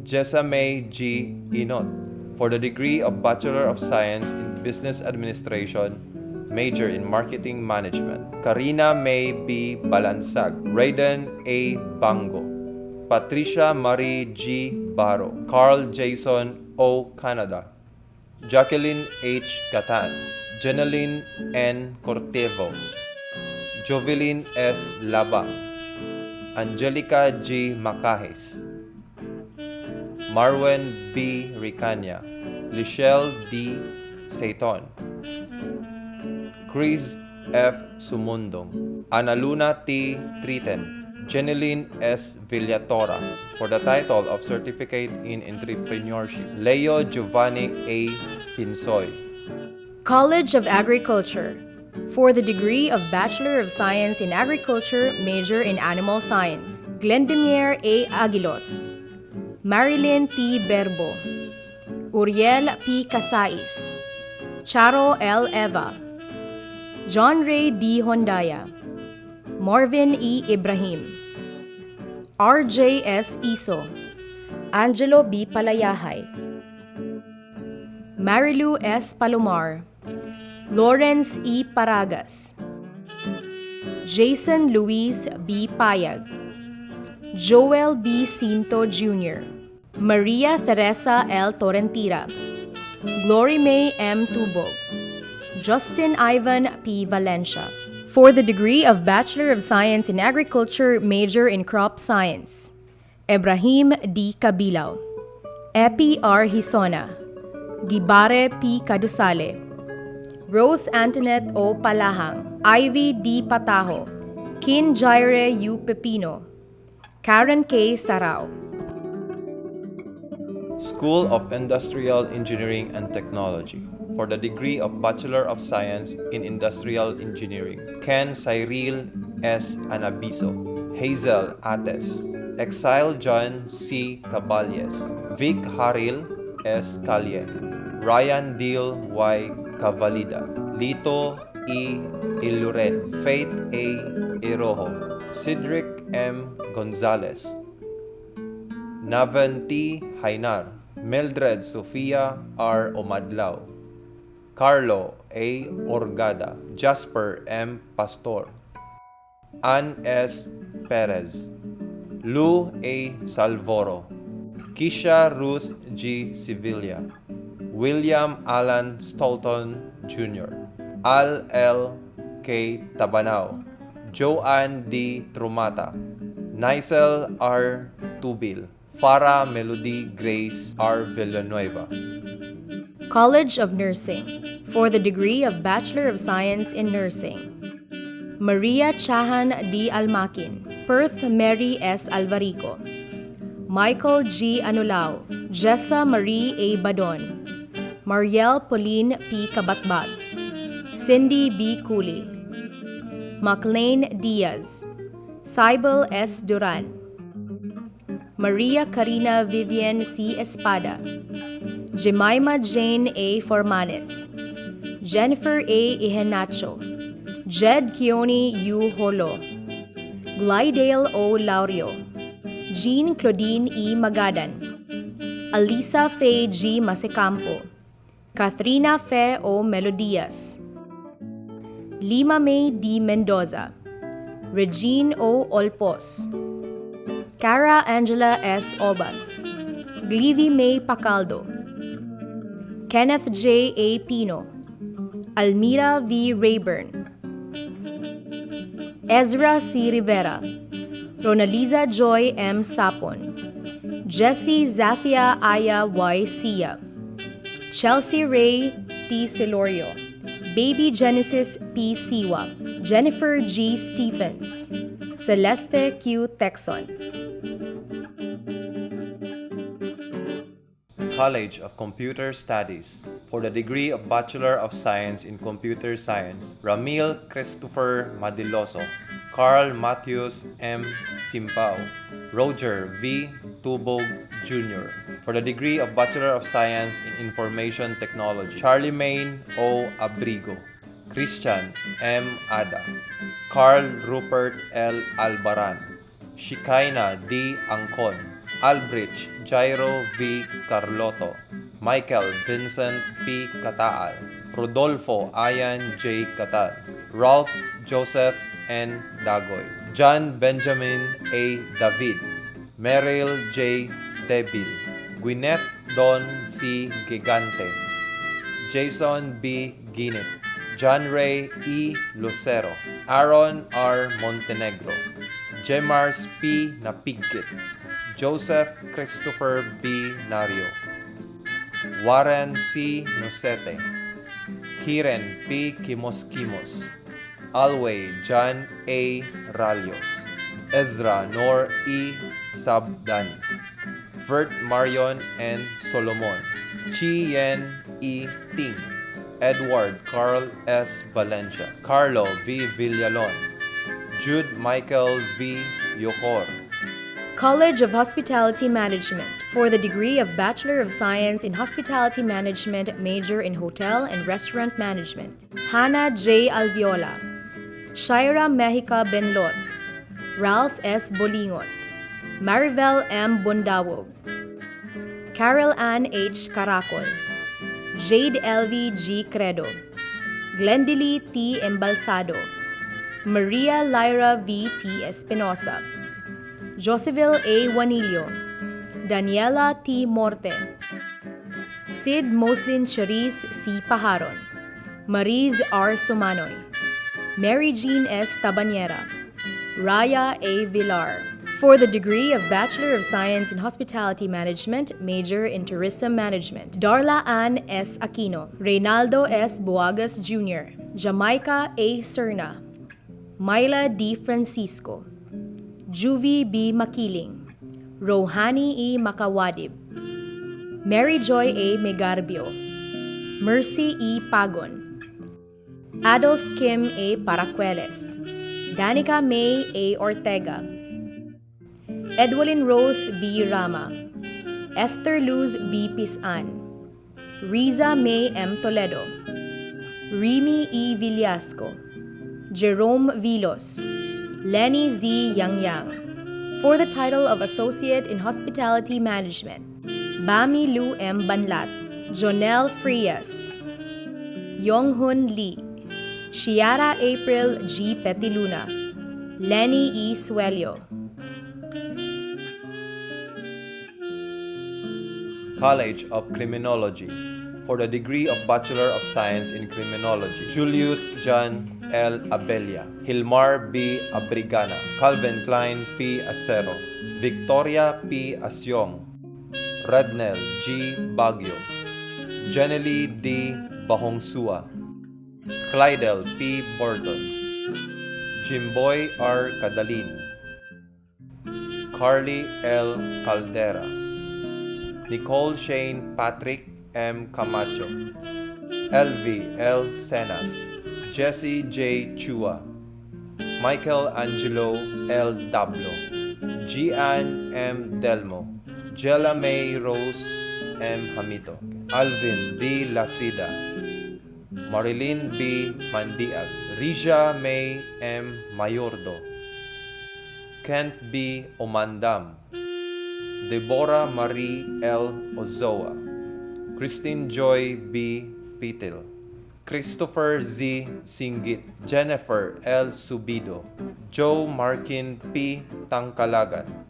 Jessamay G. Inot. For the degree of Bachelor of Science in Business Administration, major in Marketing Management, Karina May B. Balansag, Raiden A. Bango, Patricia Marie G. Baro, Carl Jason O. Canada, Jacqueline H. Gatan, Jeneline N. Cortevo, Jovelyn S. Labang, Angelica G. Macajes, Marwen B. Ricanya, Lichelle D. Seiton, Chris F. Sumundong, Analuna T. Triten, Jeneline S. Villatora. For the title of Certificate in Entrepreneurship, Leo Giovanni A. Pinsoy. College of Agriculture. For the degree of Bachelor of Science in Agriculture, major in Animal Science, Glendemier A. Aguilos, Marilyn T. Berbo, Uriel P. Casais, Charo L. Eva, John Ray D. Hondaya, Marvin E. Ibrahim, RJ S. Iso, Angelo B. Palayahay, Marilu S. Palomar, Lawrence E. Paragas, Jason Luis B. Payag, Joel B. Cinto Jr., Maria Teresa L. Torrentira, Glory May M. Tubog, Justin Ivan P. Valencia. For the degree of Bachelor of Science in Agriculture, major in Crop Science, Ibrahim D. Cabilao, Epi R. Hisona, Gibare P. Cadusale, Rose Antoinette O. Palahang, Ivy D. Pataho, Kin Jaire U. Pepino, Karen K. Sarao. School of Industrial Engineering and Technology. For the degree of Bachelor of Science in Industrial Engineering, Ken Cyril S. Anabiso, Hazel Ates, Exile John C. Caballes, Vic Haril S. Calye, Ryan Deal Y. Cavalida, Lito E. Iluren, Faith A. Iroho, Cedric M. Gonzalez, Navan T. Hainar, Mildred Sofia R. Omadlao, Carlo A. Orgada, Jasper M. Pastor, Ann S. Perez, Lou A. Salvoro, Kisha Ruth G. Sevilla, William Alan Stolton Jr., Al L. K. Tabanao, Joanne D. Trumata, Nicel R. Tubil, Farah Melody Grace R. Villanueva. College of Nursing for the degree of Bachelor of Science in Nursing. Maria Chahan D. Almakin, Perth Mary S. Alvarico, Michael G. Anulao, Jessa Marie A. Badon, Mariel Pauline P. Kabatbat, Cindy B. Cooley, Maclean Diaz, Cybel S. Duran, Maria Karina Vivian C. Espada, Jemima Jane A. Formanes, Jennifer A. Ihenacho, Jed Keone U. Holo, Glydale O. Laurio, Jean Claudine E. Magadan, Alisa Faye G. Masecampo, Kathrina Fe O. Melodias, Lima May D. Mendoza, Regine O. Olpos, Cara Angela S. Obas, Glivi May Pacaldo, Kenneth J. A. Pino, Almira V. Rayburn, Ezra C. Rivera, Ronaliza Joy M. Sapon, Jessie Zafia Aya Y. Sia, Chelsea Ray T. Silorio, Baby Genesis P. Siwa, Jennifer G. Stephens, Celeste Q. Texon. College of Computer Studies for the degree of Bachelor of Science in Computer Science, Ramil Christopher Madiloso, Carl Matthews M. Simpao, Roger V. Tubog Jr. For the degree of Bachelor of Science in Information Technology, Charlemagne O. Abrigo, Christian M. Ada, Carl Rupert L. Albaran, Shikaina D. Angkon, Albridge Jairo V. Carlotto, Michael Vincent P. Cataal, Rodolfo Ayan J. Catal, Ralph Joseph N. Dagoy, John Benjamin A. David, Meryl J. Debil, Gwyneth Don C. Gigante, Jason B. Ginit, John Ray E. Lucero, Aaron R. Montenegro, Jemars P. Napigkit, Joseph Christopher B. Nario, Warren C. Nocete, Kiren P. Kimos, Alway John A. Ralios, Ezra Nor E. Sabdani, Vert Marion N. Solomon, Chi Yen E. Ting, Edward Carl S. Valencia, Carlo V. Villalon, Jude Michael V. Yocor. College of Hospitality Management for the degree of Bachelor of Science in Hospitality Management, major in Hotel and Restaurant Management. Hannah J. Alviola, Shaira Mexica Benlot, Ralph S. Bolingot, Maribel M. Bundawog, Carol Ann H. Caracol, Jade Elvie G. Credo, Glendily T. Embalsado, Maria Lyra V. T. Espinosa, Joseville A. Juanillo, Daniela T. Morte, Sid Moslin Charisse C. Pajaron, Mariz R. Sumanoy, Mary Jean S. Tabanera, Raya A. Villar. For the degree of Bachelor of Science in Hospitality Management, major in Tourism Management, Darla Ann S. Aquino, Reynaldo S. Boagas Jr., Jamaica A. Serna, Myla D. Francisco, Juvie B. Makiling, Rohani E. Makawadib, Mary Joy A. Megarbio, Mercy E. Pagon, Adolf Kim A. Paracueles, Danica May A. Ortega, Edwelyn Rose B. Rama, Esther Luz B. Pisan, Riza May M. Toledo, Remy E. Villasco, Jerome Vilos, Lenny Z. Yang. For the title of Associate in Hospitality Management, Bami Lu M. Banlat, Jonelle Frias, Yonghun Lee, Shiara April G. Petiluna, Lenny E. Suelio. College of Criminology. For the degree of Bachelor of Science in Criminology, Julius John L. Abella, Hilmar B. Abrigana, Calvin Klein P. Acero, Victoria P. Asyong, Rednel G. Baguio, Jenely D. Bahongsua, Clydel P. Burton, Jimboy R. Cadalin, Carly L. Caldera, Nicole Shane Patrick M. Camacho, LV L. Senas, Jesse J. Chua, Michael Angelo L. Dablo, Gian M. Delmo, Jella May Rose M. Hamito, Alvin B. Lasida, Marilyn B. Mandiag, Rija May M. Mayordo, Kent B. Omandam, Deborah Marie L. Ozoa, Christine Joy B. Pitil, Christopher Z. Singgit, Jennifer L. Subido, Joe Markin P. Tangkalagan.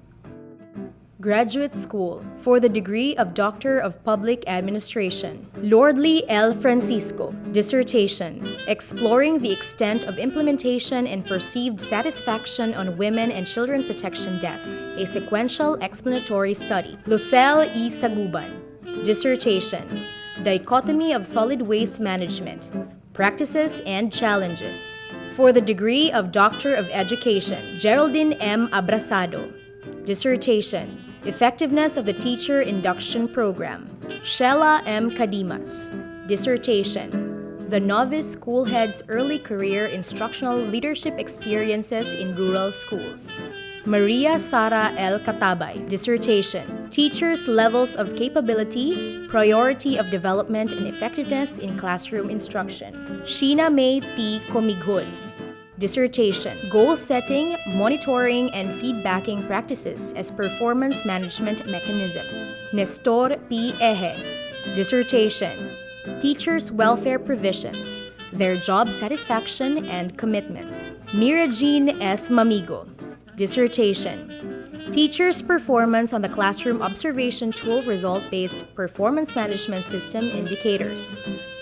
Graduate School for the degree of Doctor of Public Administration. Lordly L. Francisco, dissertation, exploring the extent of implementation and perceived satisfaction on women and children protection desks, a sequential explanatory study. Lucelle E. Saguban, dissertation, dichotomy of solid waste management, practices and challenges. For the degree of Doctor of Education, Geraldine M. Abrasado, dissertation, effectiveness of the teacher induction program. Sheila M. Kadimas, dissertation, the novice school head's early career instructional leadership experiences in rural schools. Maria Sara L. Katabay, dissertation, teachers' levels of capability, priority of development and effectiveness in classroom instruction. Sheena May T. Comighon, dissertation, goal setting, monitoring, and feedbacking practices as performance management mechanisms. Nestor P. Eje, dissertation, teachers' welfare provisions, their job satisfaction and commitment. Mira Jean S. Mamigo, dissertation, teachers' performance on the classroom observation tool result-based performance management system indicators.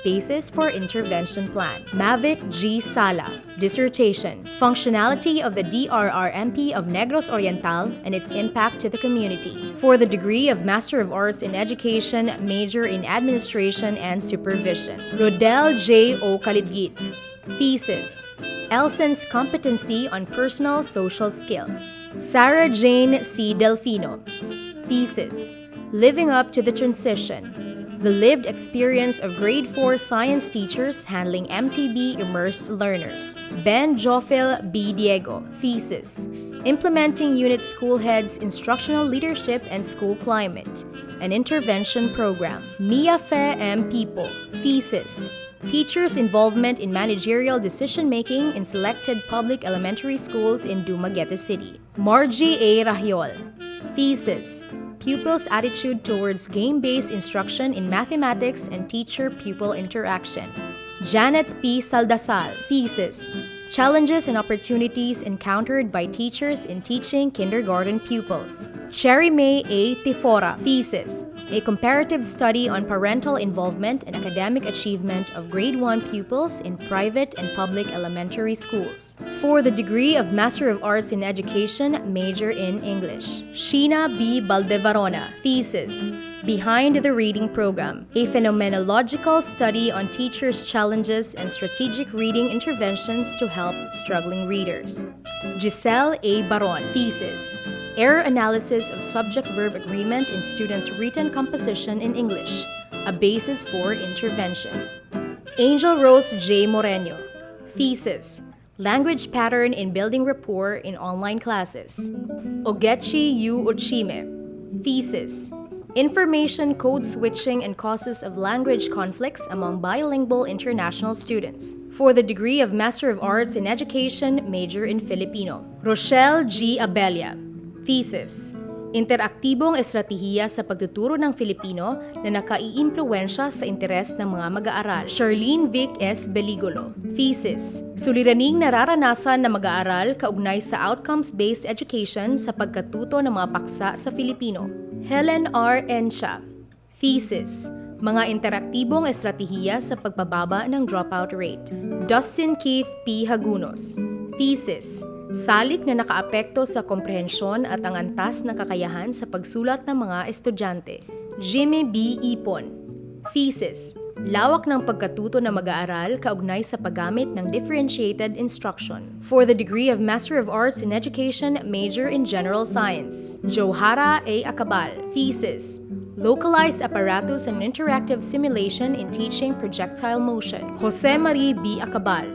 Basis for intervention plan. Mavic G. Sala, dissertation, functionality of the DRRMP of Negros Oriental and its impact to the community. For the degree of Master of Arts in Education, major in Administration and Supervision. Rodel J. O. Kalidgit, thesis, Elson's competency on personal social skills. Sarah Jane C. Delfino, thesis, living up to the transition, the lived experience of grade 4 science teachers handling MTB immersed learners. Ben Jofil B. Diego, thesis, implementing unit school heads' instructional leadership and school climate, an intervention program. Mia Fe M. Pipo, thesis, teachers' involvement in managerial decision-making in selected public elementary schools in Dumaguete City. Margie A. Rahiol, thesis, pupils' attitude towards game-based instruction in mathematics and teacher-pupil interaction. Janet P. Saldasal, thesis, challenges and opportunities encountered by teachers in teaching kindergarten pupils. Cherry May A. Tifora, thesis, a comparative study on parental involvement and academic achievement of grade 1 pupils in private and public elementary schools. For the degree of Master of Arts in Education, major in English. Sheena B. Baldevarona, thesis, Behind the Reading Program, a phenomenological study on teachers' challenges and strategic reading interventions to help struggling readers. Giselle A. Baron, thesis, Error analysis of subject-verb agreement in students' written composition in English, a basis for intervention. Angel Rose J. Moreno, thesis, Language pattern in building rapport in online classes. Ogechi U. Ochime, thesis, Information code switching and causes of language conflicts among bilingual international students. For the degree of Master of Arts in Education, major in Filipino. Rochelle G. Abella, thesis, Interaktibong estratehiya sa pagtuturo ng Filipino na nakaiimpluwensya sa interes ng mga mag-aaral. Charlene Vic S. Beligolo. Thesis: Suliraning nararanasan na mag-aaral kaugnay sa outcomes-based education sa pagkatuto ng mga paksa sa Filipino. Helen R. Ensha. Thesis: Mga interaktibong estratehiya sa pagbababa ng dropout rate. Dustin Keith P. Hagunos. Thesis: Salik na nakaapekto sa komprehensyon at ang antas na kakayahan sa pagsulat ng mga estudyante. Jimmy B. Ipon. Thesis: Lawak ng pagkatuto na mag-aaral kaugnay sa paggamit ng differentiated instruction. For the degree of Master of Arts in Education, major in General Science. Johara A. Acabal. Thesis: Localized apparatus and interactive simulation in teaching projectile motion. Jose Marie B. Acabal.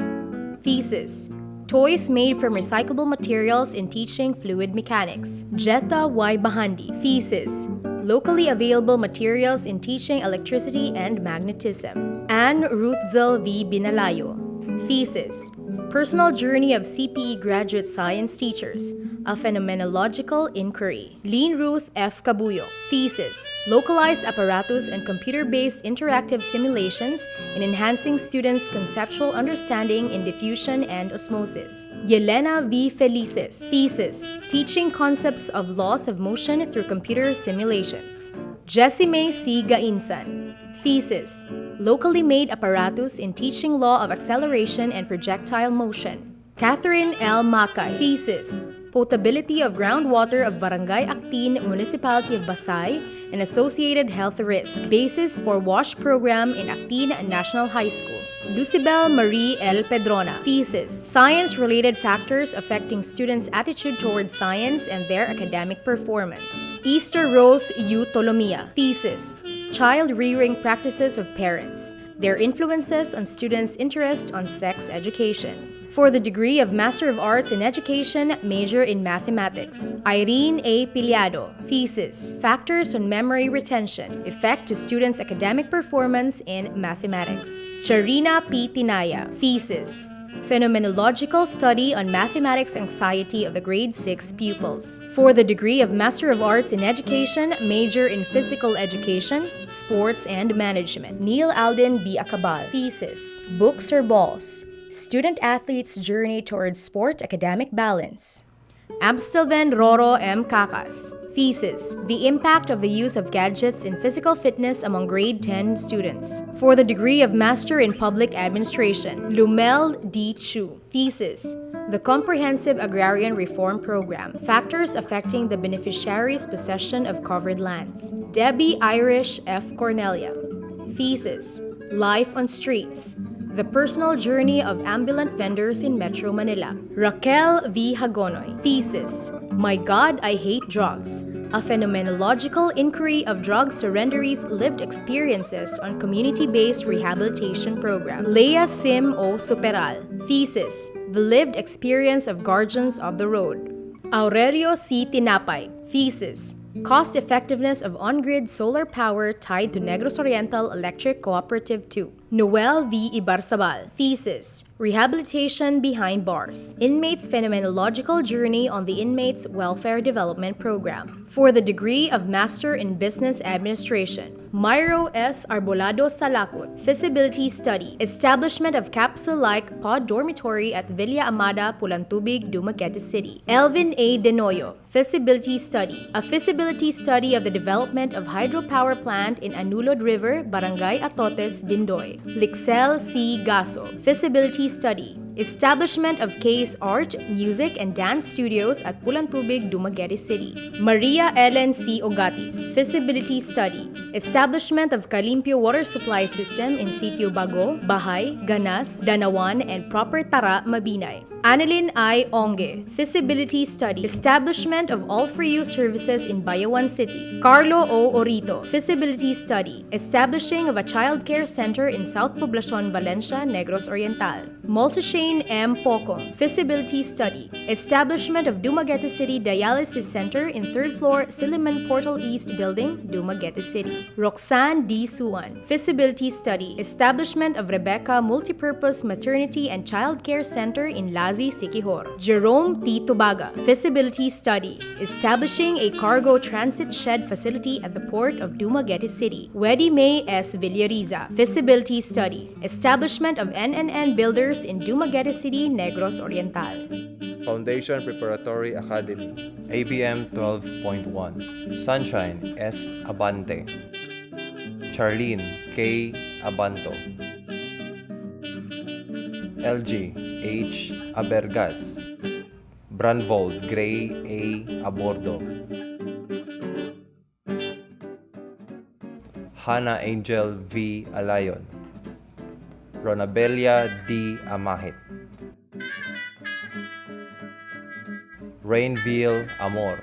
Thesis: Toys made from recyclable materials in teaching fluid mechanics. Jetta Y. Bahandi. Thesis: Locally available materials in teaching electricity and magnetism. Anne Ruthzel V. Binalayo. Thesis: Personal journey of CPE graduate science teachers, a phenomenological inquiry. Lean Ruth F. Cabuyo. Thesis: Localized apparatus and computer-based interactive simulations in enhancing students' conceptual understanding in diffusion and osmosis. Yelena V. Felices. Thesis: Teaching concepts of laws of motion through computer simulations. Jessime C. Gainsan. Thesis: Locally made apparatus in teaching law of acceleration and projectile motion. Catherine L. Macay. Thesis: Potability of groundwater of Barangay Actin, Municipality of Basay, and associated health risk. Basis for WASH program in Actin National High School. Lucibel Marie L. Pedrona. Thesis: Science-related factors affecting students' attitude towards science and their academic performance. Easter Rose U. Tolomia. Thesis: Child-rearing practices of parents, their influences on students' interest on sex education. For the degree of Master of Arts in Education, major in Mathematics. Irene A. Piliado. Thesis: Factors on memory retention, effect to students' academic performance in mathematics. Charina P. Tinaya. Thesis: Phenomenological study on mathematics anxiety of the grade 6 pupils. For the degree of Master of Arts in Education, major in Physical Education, Sports and Management. Neil Alden B. Acabal. Thesis: Books or balls? Student-athlete's journey towards sport academic balance. Abstelven Roro M. Cacas. Thesis: The impact of the use of gadgets in physical fitness among grade 10 students. For the degree of Master in Public Administration. Lumel D. Chu. Thesis: The Comprehensive Agrarian Reform Program. Factors affecting the beneficiaries' possession of covered lands. Debbie Irish F. Cornelia. Thesis: Life on Streets. The Personal Journey of Ambulant Vendors in Metro Manila. Raquel V. Hagonoy. Thesis: My God, I Hate Drugs. A phenomenological inquiry of drug surrenderies' lived experiences on community-based rehabilitation program. Leah Sim O. Superal. Thesis: The lived experience of guardians of the road. Aurelio C. Tinapay. Thesis: Cost-effectiveness of on-grid solar power tied to Negros Oriental Electric Cooperative 2. Noel V. Ibarzabal. Thesis: Rehabilitation behind bars. Inmates' phenomenological journey on the Inmates' Welfare Development Program. For the degree of Master in Business Administration. Myro S. Arbolado Salakot. Feasibility Study. Establishment of capsule-like pod dormitory at Villa Amada, Pulantubig, Dumaguete City. Elvin A. Denoyo. Feasibility Study. A feasibility study of the development of hydropower plant in Anulod River, Barangay Atotes, Bindoy. Lixel C. Gaso. Feasibility Study. Establishment of Case Art, Music, and Dance Studios at Pulantubig, Dumaguete City. Maria Ellen C. Ogatis. Feasibility Study. Establishment of Calimpio Water Supply System in Sitio Bago, Bahay, Ganas, Danawan, and Proper Tara, Mabinay. Annalyn I. Onge. Feasibility Study. Establishment of all free-use services in Bayawan City. Carlo O. Orito. Feasibility Study. Establishing of a child care center in South Poblacion, Valencia, Negros Oriental. Multishane M. Pocong. Feasibility Study. Establishment of Dumaguete City Dialysis Center in 3rd floor Silliman Portal East Building, Dumaguete City. Roxanne D. Suan. Feasibility Study. Establishment of Rebecca Multipurpose Maternity and Child Care Center in Las Balazi, Siquijor. Jerome T. Tubaga, feasibility study, establishing a cargo transit shed facility at the port of Dumaguete City. Wedi May S. Villariza, feasibility study, establishment of NNN builders in Dumaguete City, Negros Oriental. Foundation Preparatory Academy, ABM 12.1, Sunshine S. Abante, Charlene K. Abanto, LG H. Abergas, Brunvold Gray A. Abordo, Hannah Angel V. Alayon, Ronabelia D. Amahit, Rainville Amor,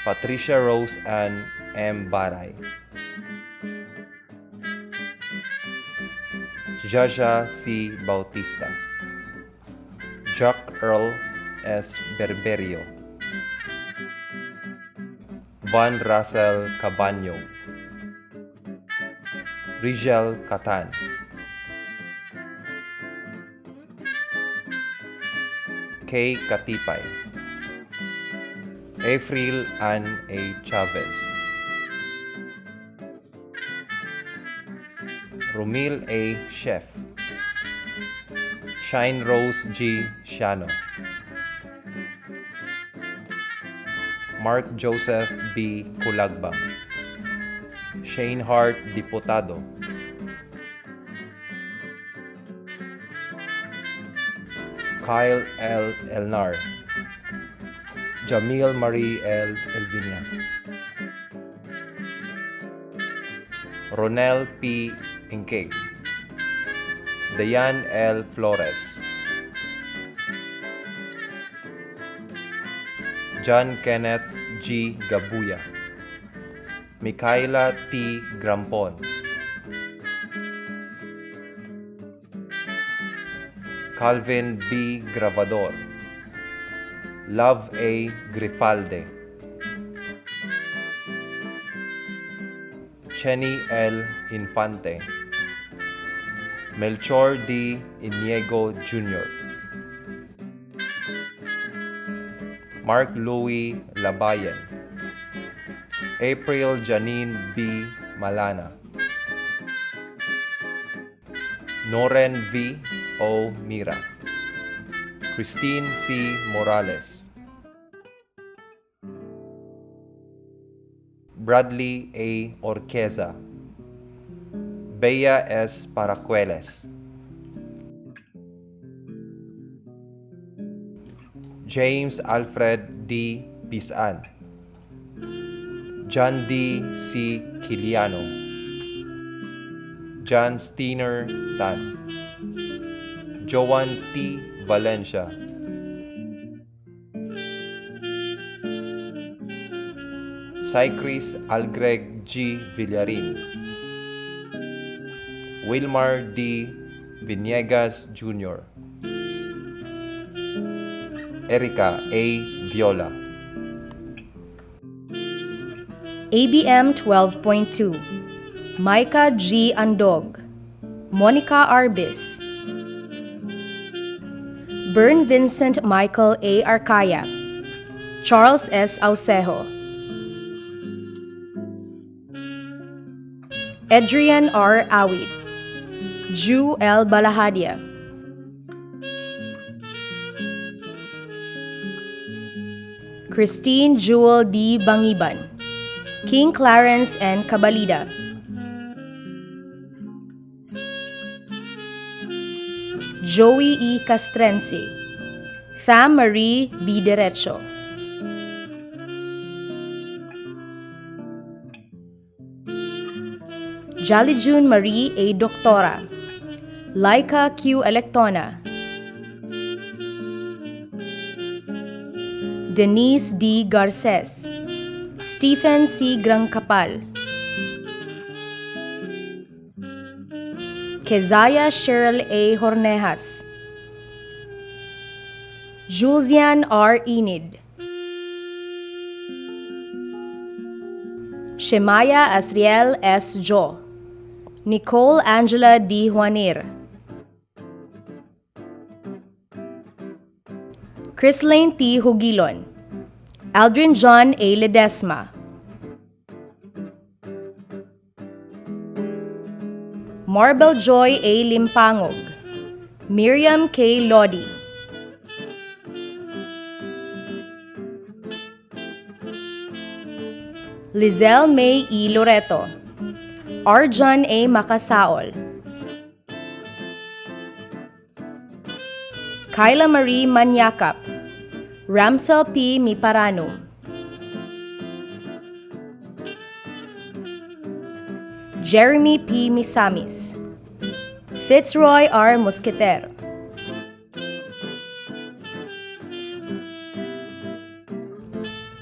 Patricia Rose Ann M. Baray, Jaja C. Bautista, Jack Earl S. Berberio, Van Russell Cabaño, Rigel Catan, K. Katipay, April Ann A. Chavez, Romil A. Chef, Shine Rose G. Shano, Mark Joseph B. Kulagbang, Shane Hart Diputado, Kyle L. Elnar, Jamil Marie L. Elvinia, Ronel P. Ingkeg, Dayan L. Flores, John Kenneth G. Gabuya, Micaela T. Grampon, Calvin B. Gravador, Love A. Grifalde, Chenny L. Infante, Melchor D. Iniego Jr., Mark Louis Labayan, April Janine B. Malana, Noren V. O. Mira, Christine C. Morales, Bradley A. Orqueza, Bea S. Paracueles, James Alfred D. Pisan, John D. C. Kiliano, John Steiner Tan, Joan T. Valencia, Cycris Algreg G. Villarin, Wilmar D. Viniegas Jr., Erica A. Viola, ABM 12.2, Micah G. Andog, Monica Arbis, Bern Vincent Michael A. Arcaya, Charles S. Ausejo, Adrian R. Awid, Ju L. Balahadia, Christine Jewel D. Bangiban, King Clarence N. Cabalida, Joey E. Castrense, Tham Marie B. Derecho, Jalijun Marie A. Doctora, Laika Q. Electona, Denise D. Garces, Stephen C. Grangcapal, Kezaya Cheryl A. Hornejas, Julesian R. Enid, Shemaya Asriel S. Jo, Nicole Angela D. Juanir, Chrislane T. Hugilon, Aldrin John A. Ledesma, Marbel Joy A. Limpangog, Miriam K. Lodi, Lizelle May E. Loreto, Arjan A. Makasaol, Kyla Marie Manyakap, Ramsel P. Miparanum, Jeremy P. Misamis, Fitzroy R. Mosqueter,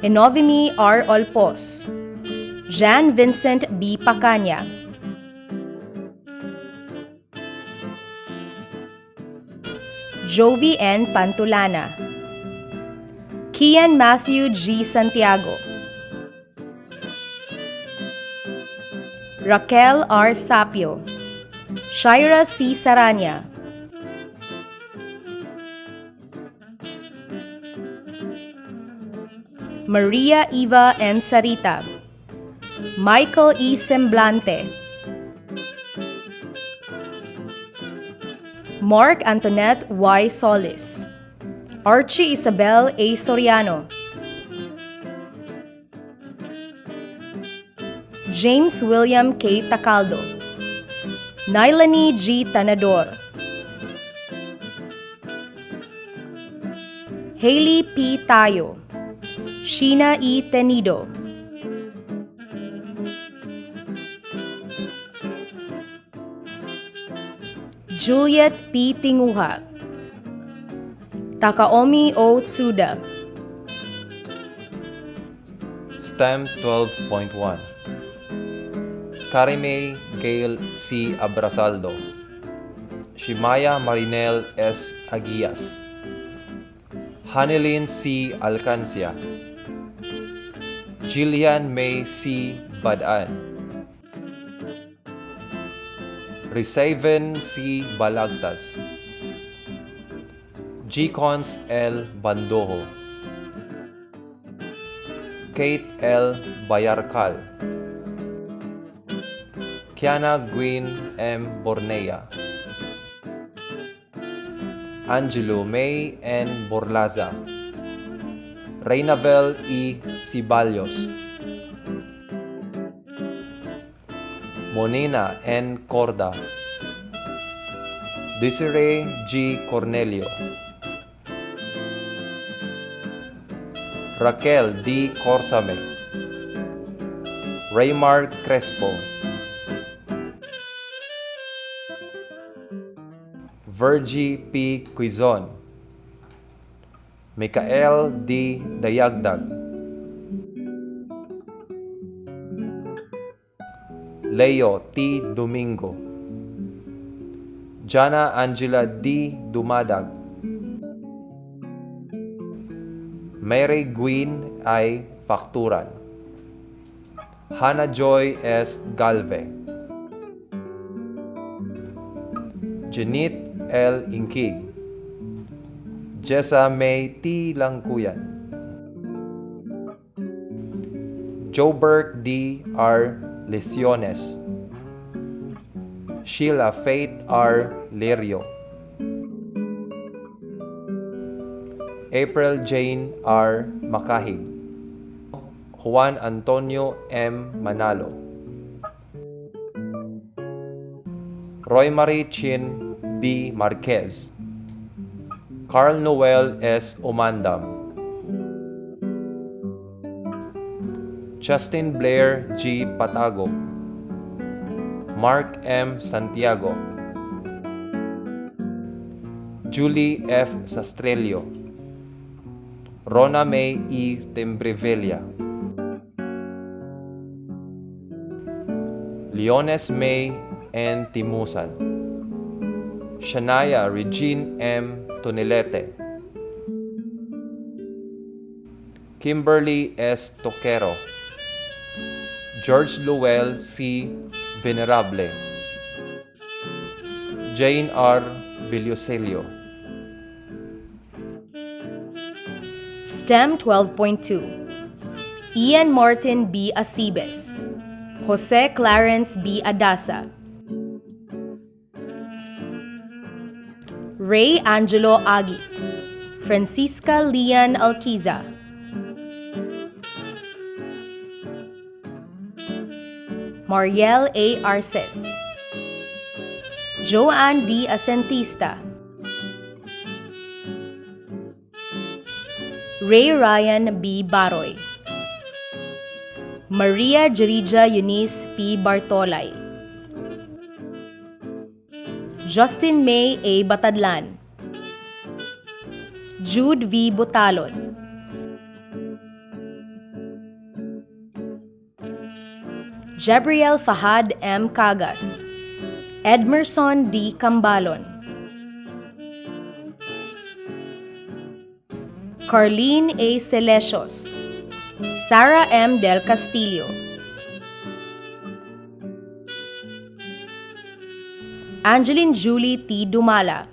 Enovimi R. Olpos, Jan Vincent B. Pacanya, Jovi N. Pantulana, Kian Matthew G. Santiago, Raquel R. Sapio, Shira C. Saranya, Maria Eva N. Sarita, Michael E. Semblante, Mark Antoinette Y. Solis, Archie Isabel A. Soriano, James William K. Tacaldo, Nailani G. Tanador, Haley P. Tayo, Sheena E. Tenido, Juliet P. Tinguha, Takaomi O. Tsuda, STEM 12.1 Karime Gail C. Abrasaldo, Shimaya Marinel S. Aguias, Hanilin C. Alcancia, Jillian May C. Badan, Risaven C. Balagtas, Gcons L. Bandojo, Kate L. Bayarcal, Kiana Gwyn M. Bornea, Angelo May N. Borlaza, Reynabel E. Ciballos, Monina N. Corda, Desiree G. Cornelio, Raquel D. Corsame, Raymar Crespo, Virgie P. Quizon, Mikael D. Dayagdag, Leo T. Domingo, Jana Angela D. Dumadag, Mary Gwyn I. Facturan, Hannah Joy S. Galve, Janit L. Inkig, Jessa May T. Langkuyan, Joburg D. R. Lesiones, Sheila Faith R. Lerio, April Jane R. Makahig, Juan Antonio M. Manalo, Roy Marie Chin B. Marquez, Carl Noel S. Omandam, Justin Blair G. Patago, Mark M. Santiago, Julie F. Sastrelio, Rona May E. Tembrevella, Leones May N. Timusan, Shania Regine M. Tonelete, Kimberly S. Toquero, George Luel C. Venerable, Jane R. Villoselio, STEM 12.2 Ian Martin B. Acibes, Jose Clarence B. Adasa, Ray Angelo Agit, Francisca Lian Alquiza, Mariel A. Arces, Joanne D. Asentista, Ray Ryan B. Baroy, Maria Jerija Eunice P. Bartolay, Justin May A. Batadlan, Jude V. Butalon, Jabriel Fahad M. Cagas, Edmerson D. Cambalon, Carlene A. Celesios, Sarah M. Del Castillo, Angeline Julie T. Dumala,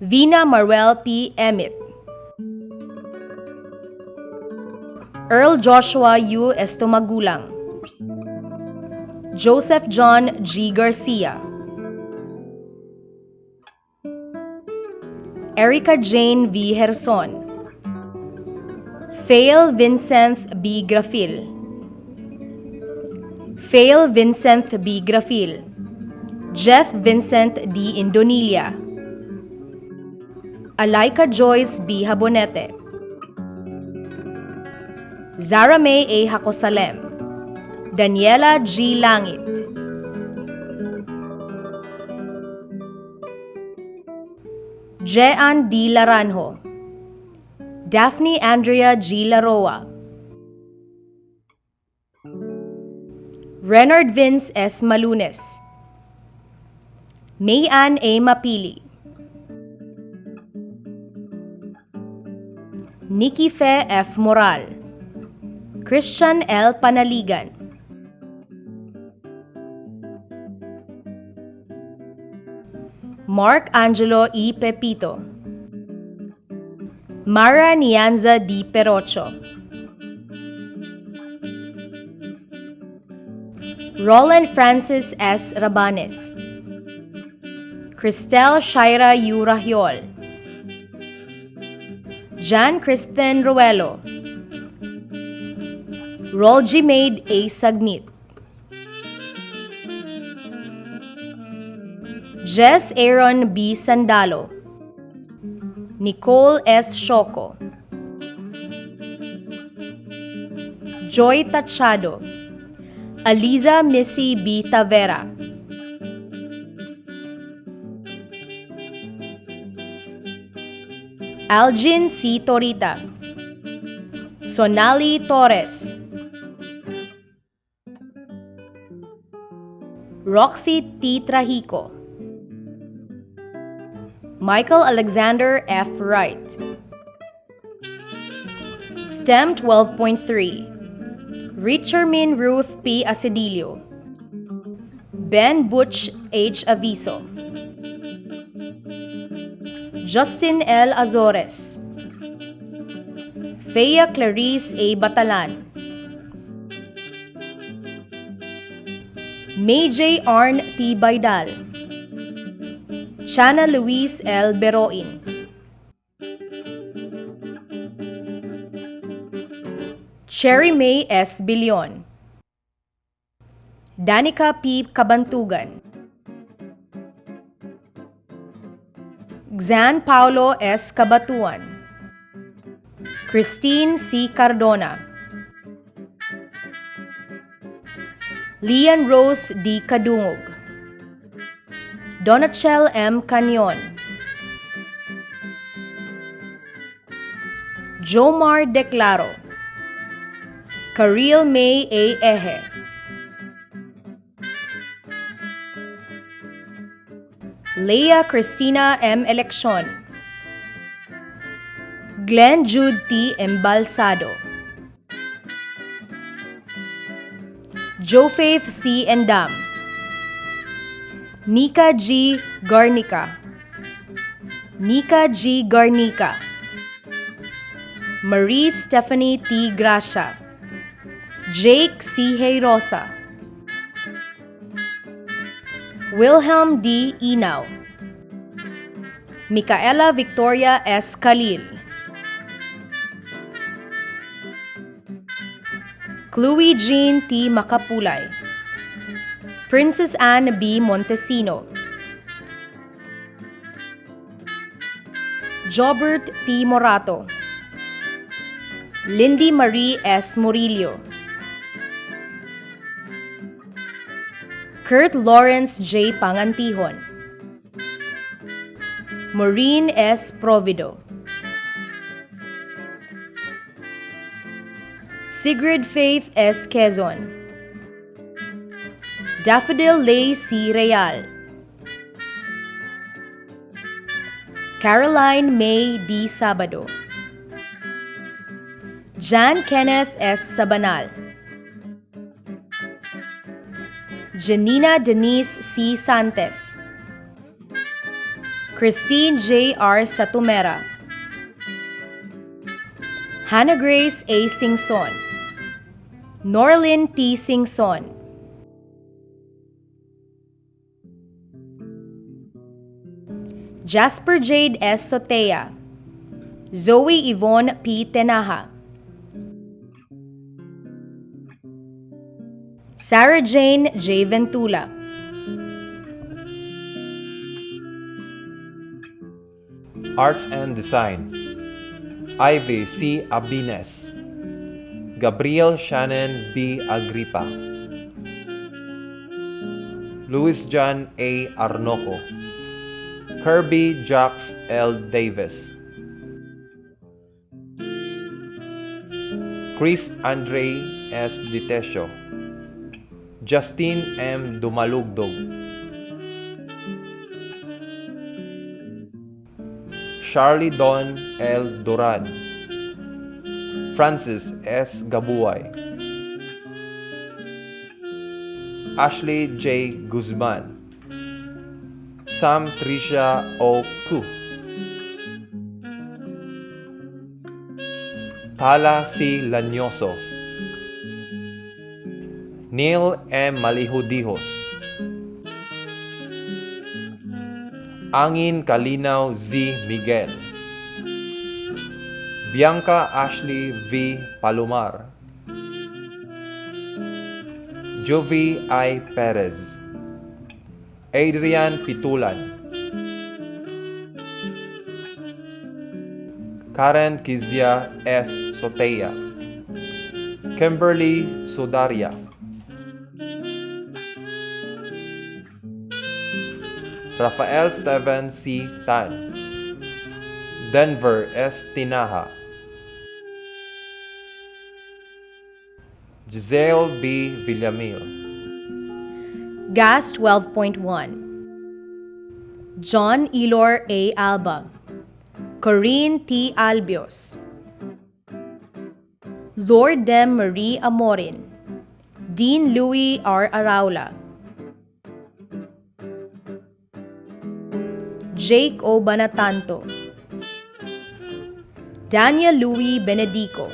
Vina Marwell P. Emmett, Earl Joshua U. Estomagulang, Joseph John G. Garcia, Erica Jane V. Herson, Fail Vincent B. Grafil, Fail Vincent B. Grafil, Jeff Vincent D. Indonilia, Alaika Joyce B. Habonete, Zara May A. Hakosalem, Daniela G. Langit, Jean D. Laranjo, Daphne Andrea G. Laroa, Renard Vince S. Malunes, Mayan A. Mapili, Nikki Fe F. Moral, Christian L. Panaligan, Mark Angelo E. Pepito, Mara Nianza D. Perocho, Roland Francis S. Rabanes, Cristel Shaira U. Rahiol, Jan Kristen Ruelo, Rolji Maid A. Sagnit, Jess Aaron B. Sandalo, Nicole S. Shoko, Joy Tachado, Aliza Missy B. Tavera, Algin C. Torita, Sonali Torres, Roxy T. Trajico, Michael Alexander F. Wright, STEM 12.3 Richermin Ruth P. Asedillo, Ben Butch H. Aviso, Justin L. Azores, Fea Clarice A. Batalan, May J. Arn T. Baidal, Chana Luis L. Beroin, Cherry May S. Bilion, Danica P. Kabantugan, Xan Paulo S. Cabatuan, Christine C. Cardona, Lian Rose D. Kadungog, Donachel M. Canyon, Jomar Declaro, Karil May A. Eje, Leia Cristina M. Eleccion, Glenn Jude T. Embalsado, Jofaith C. Endam, Nika G. Garnica, Nika G. Garnica, Marie Stephanie T. Gracia, Jake C. Rosa, Wilhelm D. Inaw, Micaela Victoria S. Khalil, Chloe Jean T. Macapulay, Princess Anne B. Montesino, Jobert T. Morato, Lindy Marie S. Murillo, Kurt Lawrence J. Pangantihon, Maureen S. Provido, Sigrid Faith S. Quezon, Daffodil Lay C. Real, Caroline May D. Sabado, Jan Kenneth S. Sabanal, Janina Denise C. Santes, Christine J. R. Satumera, Hannah Grace A. Singson, Norlin T. Singson, Jasper Jade S. Sotea, Zoe Yvonne P. Tenaha, Sarah Jane J. Ventula, Arts and Design, Ivy C. Abines, Gabriel Shannon B. Agripa, Luis John A. Arnoco, Kirby Jax L. Davis, Chris Andre S. Ditesio, Justine M. Dumalugdog, Charlie Don L. Duran, Francis S. Gabuay, Ashley J. Guzman, Sam Tricia O. Ku, Tala C. Lanyoso, Neil M. Malihudihos, Angin Kalinaw Z. Miguel, Bianca Ashley V. Palomar, Jovi I. Perez, Adrian Pitulan, Karen Kizia S. Soteya, Kimberly Sudaria, Rafael Steven C. Tan, Denver S. Tinaha, Giselle B. Villamil, GAS 12.1, John Elor A. Alba, Corinne T. Albios, Lord Dem Marie Amorin, Dean Louis R. Araula, Jake O. Banatanto, Daniel Louis Benedico,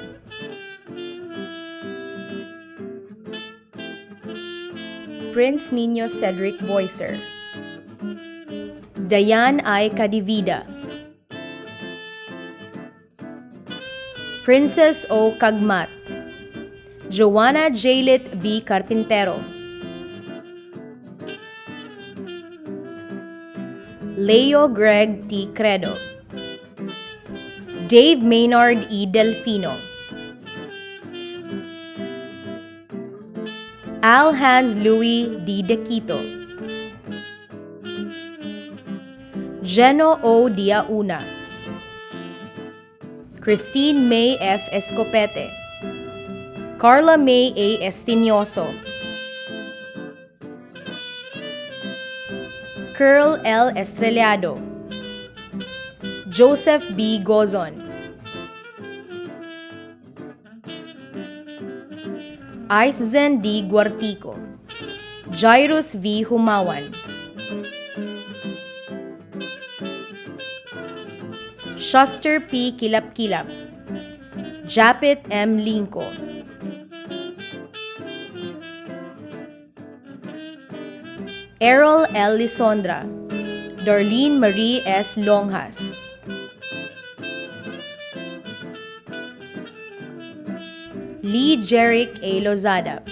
Prince Nino Cedric Boycer, Dayan I. Cadivida, Princess O. Kagmat, Joanna Jaylit B. Carpintero, Leo Greg T. Credo, Dave Maynard E. Delfino, Al Hans Louis D. Dequito, Geno O. Diauna, Christine May F. Escopete, Carla May A. Estinioso, Curl L. Estrellado, Joseph B. Gozon, Aiszen D. Guartico, Jairus V. Humawan, Shuster P. Kilap-Kilap, Japit M. Linco, Errol L. Lisondra, Darlene Marie S. Longhas, Lee Jeric A. Lozada,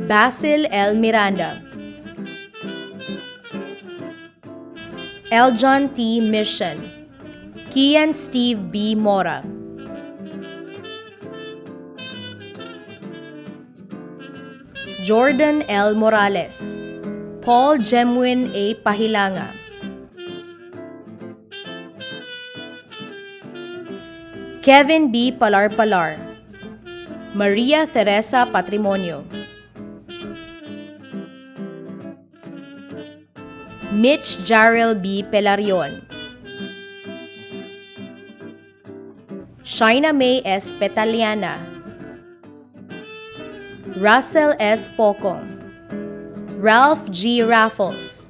Basil L. Miranda, Eljon T. Mission, Kian Steve B. Mora, Jordan L. Morales, Paul Jemwin A. Pahilanga, Kevin B. Palar-Palar, Maria Teresa Patrimonio, Mitch Jarrell B. Pelarion, Shaina May S. Petaliana, Russell S. Pocong, Ralph G. Raffles,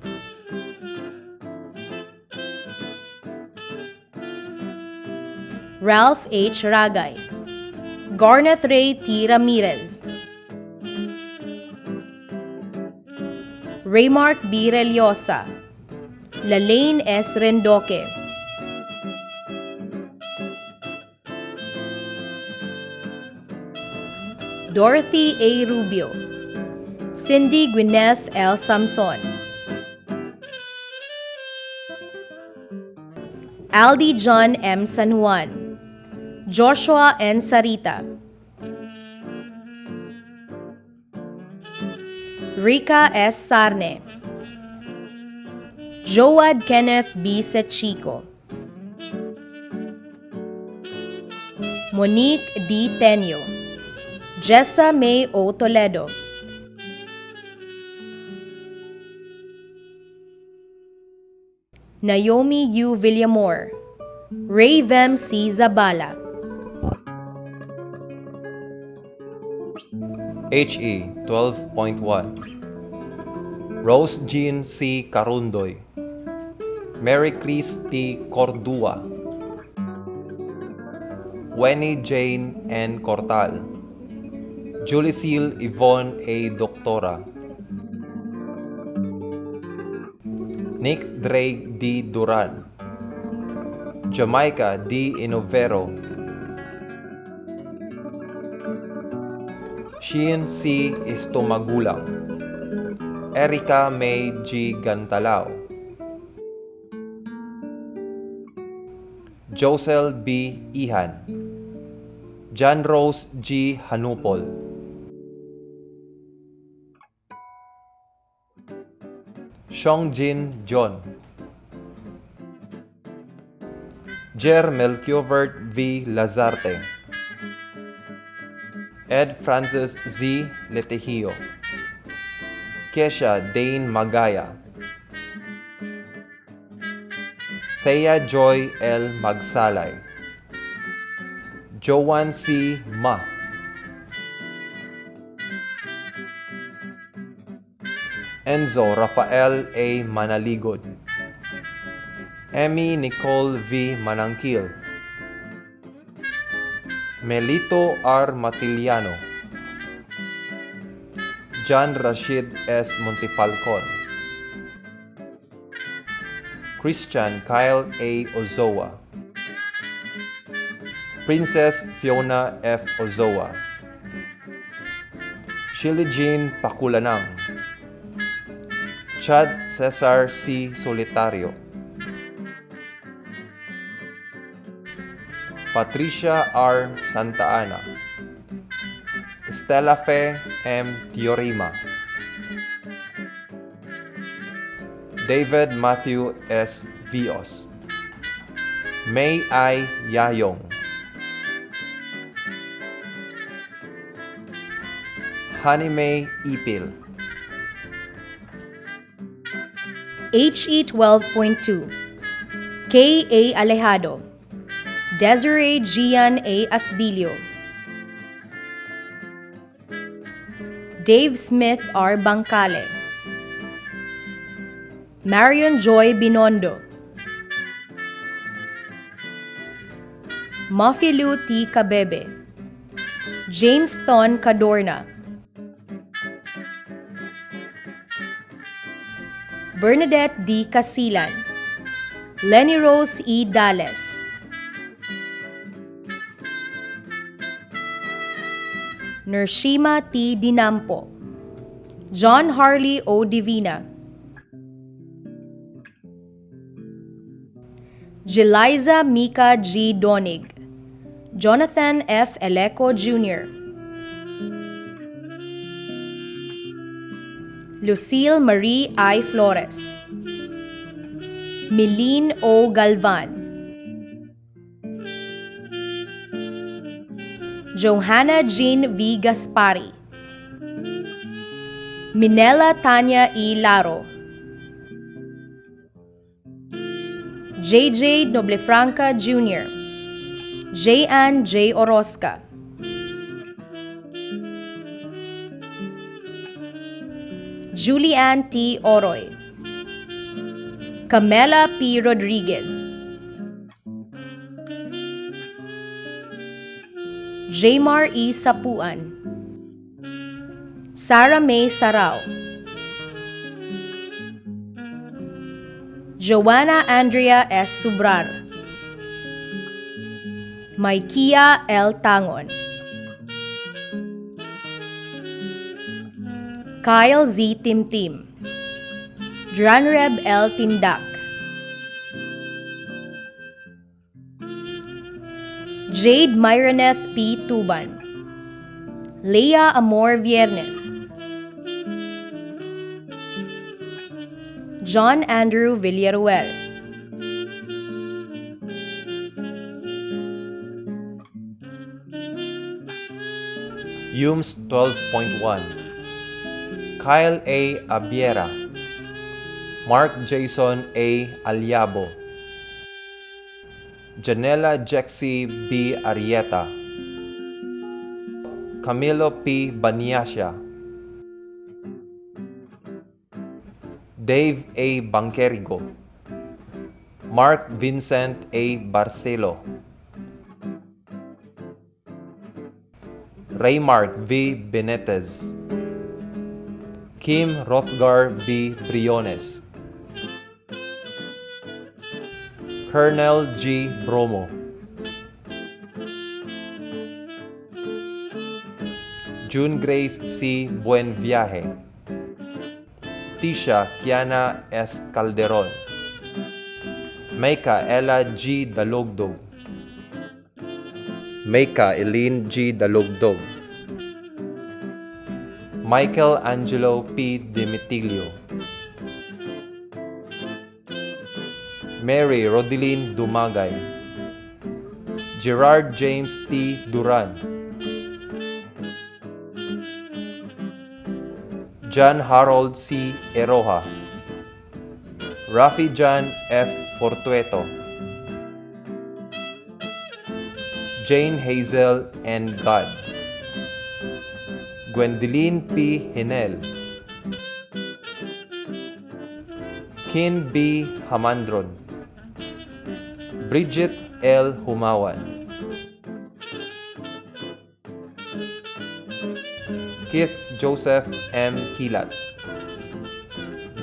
Ralph H. Ragay, Garnet Ray T. Ramirez, Raymark B. Reliosa, Lalaine S. Rendoque, Dorothy A. Rubio, Cindy Gwyneth L. Samson, Aldi John M. San Juan, Joshua N. Sarita, Rika S. Sarne, Joad Kenneth B. Sechico, Monique D. Tenyo, Jessa May O. Toledo, Naomi U. Villamor, Ray Vem C. Zabala, HE 12.1 Rose Jean C. Carundoy, Mary Christy Cordua, Winnie Jane N. Cortal, Julicille Yvonne A. Doctora, Nick Drake D. Duran, Jamaica D. Inovero, Sheen C. Istomagulang, Erica May G. Gantalao, Josel B. Ihan, John Rose G. Hanupol, Xiong-Jin John, Jer Melchiovert V. Lazarte, Ed Francis Z. Letejio, Kesha Dane Magaya, Thea Joy L. Magsalay, Joan C. Ma, Enzo Rafael A. Manaligod, Emmy Nicole V. Manangkil, Melito R. Matiliano, John Rashid S. Montipalcon, Christian Kyle A. Ozoa, Princess Fiona F. Ozoa, Shirley Jean Pakulanang, Chad Cesar C. Solitario, Patricia R. Santa Ana, Stella Fe M. Teorima, David Matthew S. Vios, May I. Yayong, Honey May Ipil, HE 12.2, K. A. Alejado, Desiree Gian A. Asdilio, Dave Smith R. Bangkale, Marion Joy Binondo, Mafilu T. Cabebe, James Thon Cadorna, Bernadette D. Casilan, Lenny Rose E. Dales, Nershima T. Dinampo, John Harley O. Divina, Jeliza Mika G. Donig, Jonathan F. Eleco Jr., Lucille Marie I. Flores, Milene O. Galvan, Johanna Jean V. Gaspari, Minella Tanya E. Laro, JJ Noblefranca Jr., J-Ann J. Orozca, Julianne T. Oroy, Camela P. Rodriguez, Jaymar E. Sapuan, Sarah May Sarao, Joanna Andrea S. Subrar, Maikia L. Tangon, Kyle Z. Timtim, Dranreb L. Tindak, Jade Myroneth P. Tuban, Leia Amor Viernes, John Andrew Villaruel, UMS 12.1, Kyle A. Abiera, Mark Jason A. Aliabo, Janela Jexi B. Arieta, Camilo P. Baniasya, Dave A. Banquerigo, Mark Vincent A. Barcelo, Raymark V. Benitez, Kim Rothgar B. Briones, Colonel G. Bromo, June Grace C. Buenviaje, Tisha Kiana S. Calderon, Meika Ella G. Dalogdog, Meika Eileen G. Dalogdog, Michael Angelo P. Dimitilio, Mary Rodeline Dumagay, Gerard James T. Duran, John Harold C. Eroha, Rafi John F. Fortueto, Jane Hazel N. God, Gwendoline P. Hinel, Kin B. Hamandron, Bridget L. Humawan, Keith Joseph M. Kilat,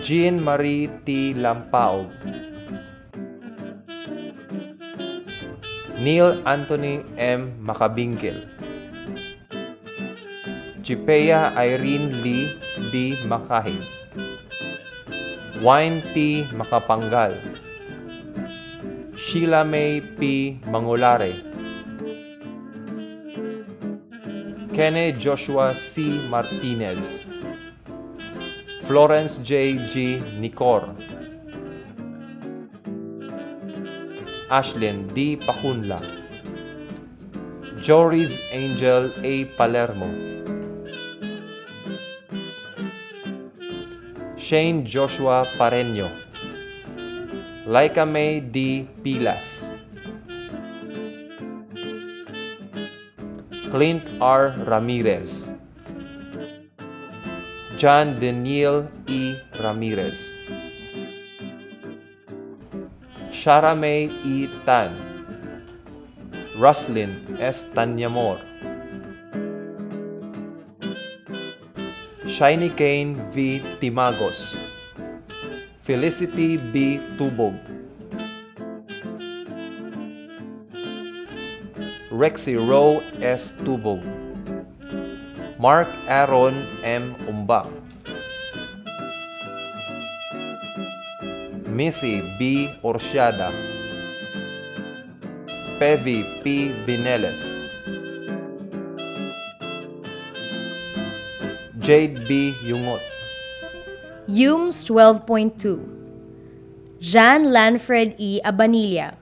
Jean Marie T. Lampaog, Neil Anthony M. Makabingkil, Chipea Irene Lee B. Makahig, Wine T. Makapanggal, Sheila May P. Mangulare, Kene Joshua C. Martinez, Florence J. G. Nicor, Ashlyn D. Pacunla, Joris Angel A. Palermo, Shane Joshua Pareño, Laika May D. Pilas, Clint R. Ramirez, John Daniel E. Ramirez, Shara May E. Tan, Roslyn S. Tanyamor, Shiny Kane V. Timagos, Felicity B. Tubog, Rexy Rowe S. Tubog, Mark Aaron M. Umbak, Missy B. Orsiada, Pevi P. Bineles, Jade B. Yungot, Humes 12.2, Jan Lanfred E. Abanilla,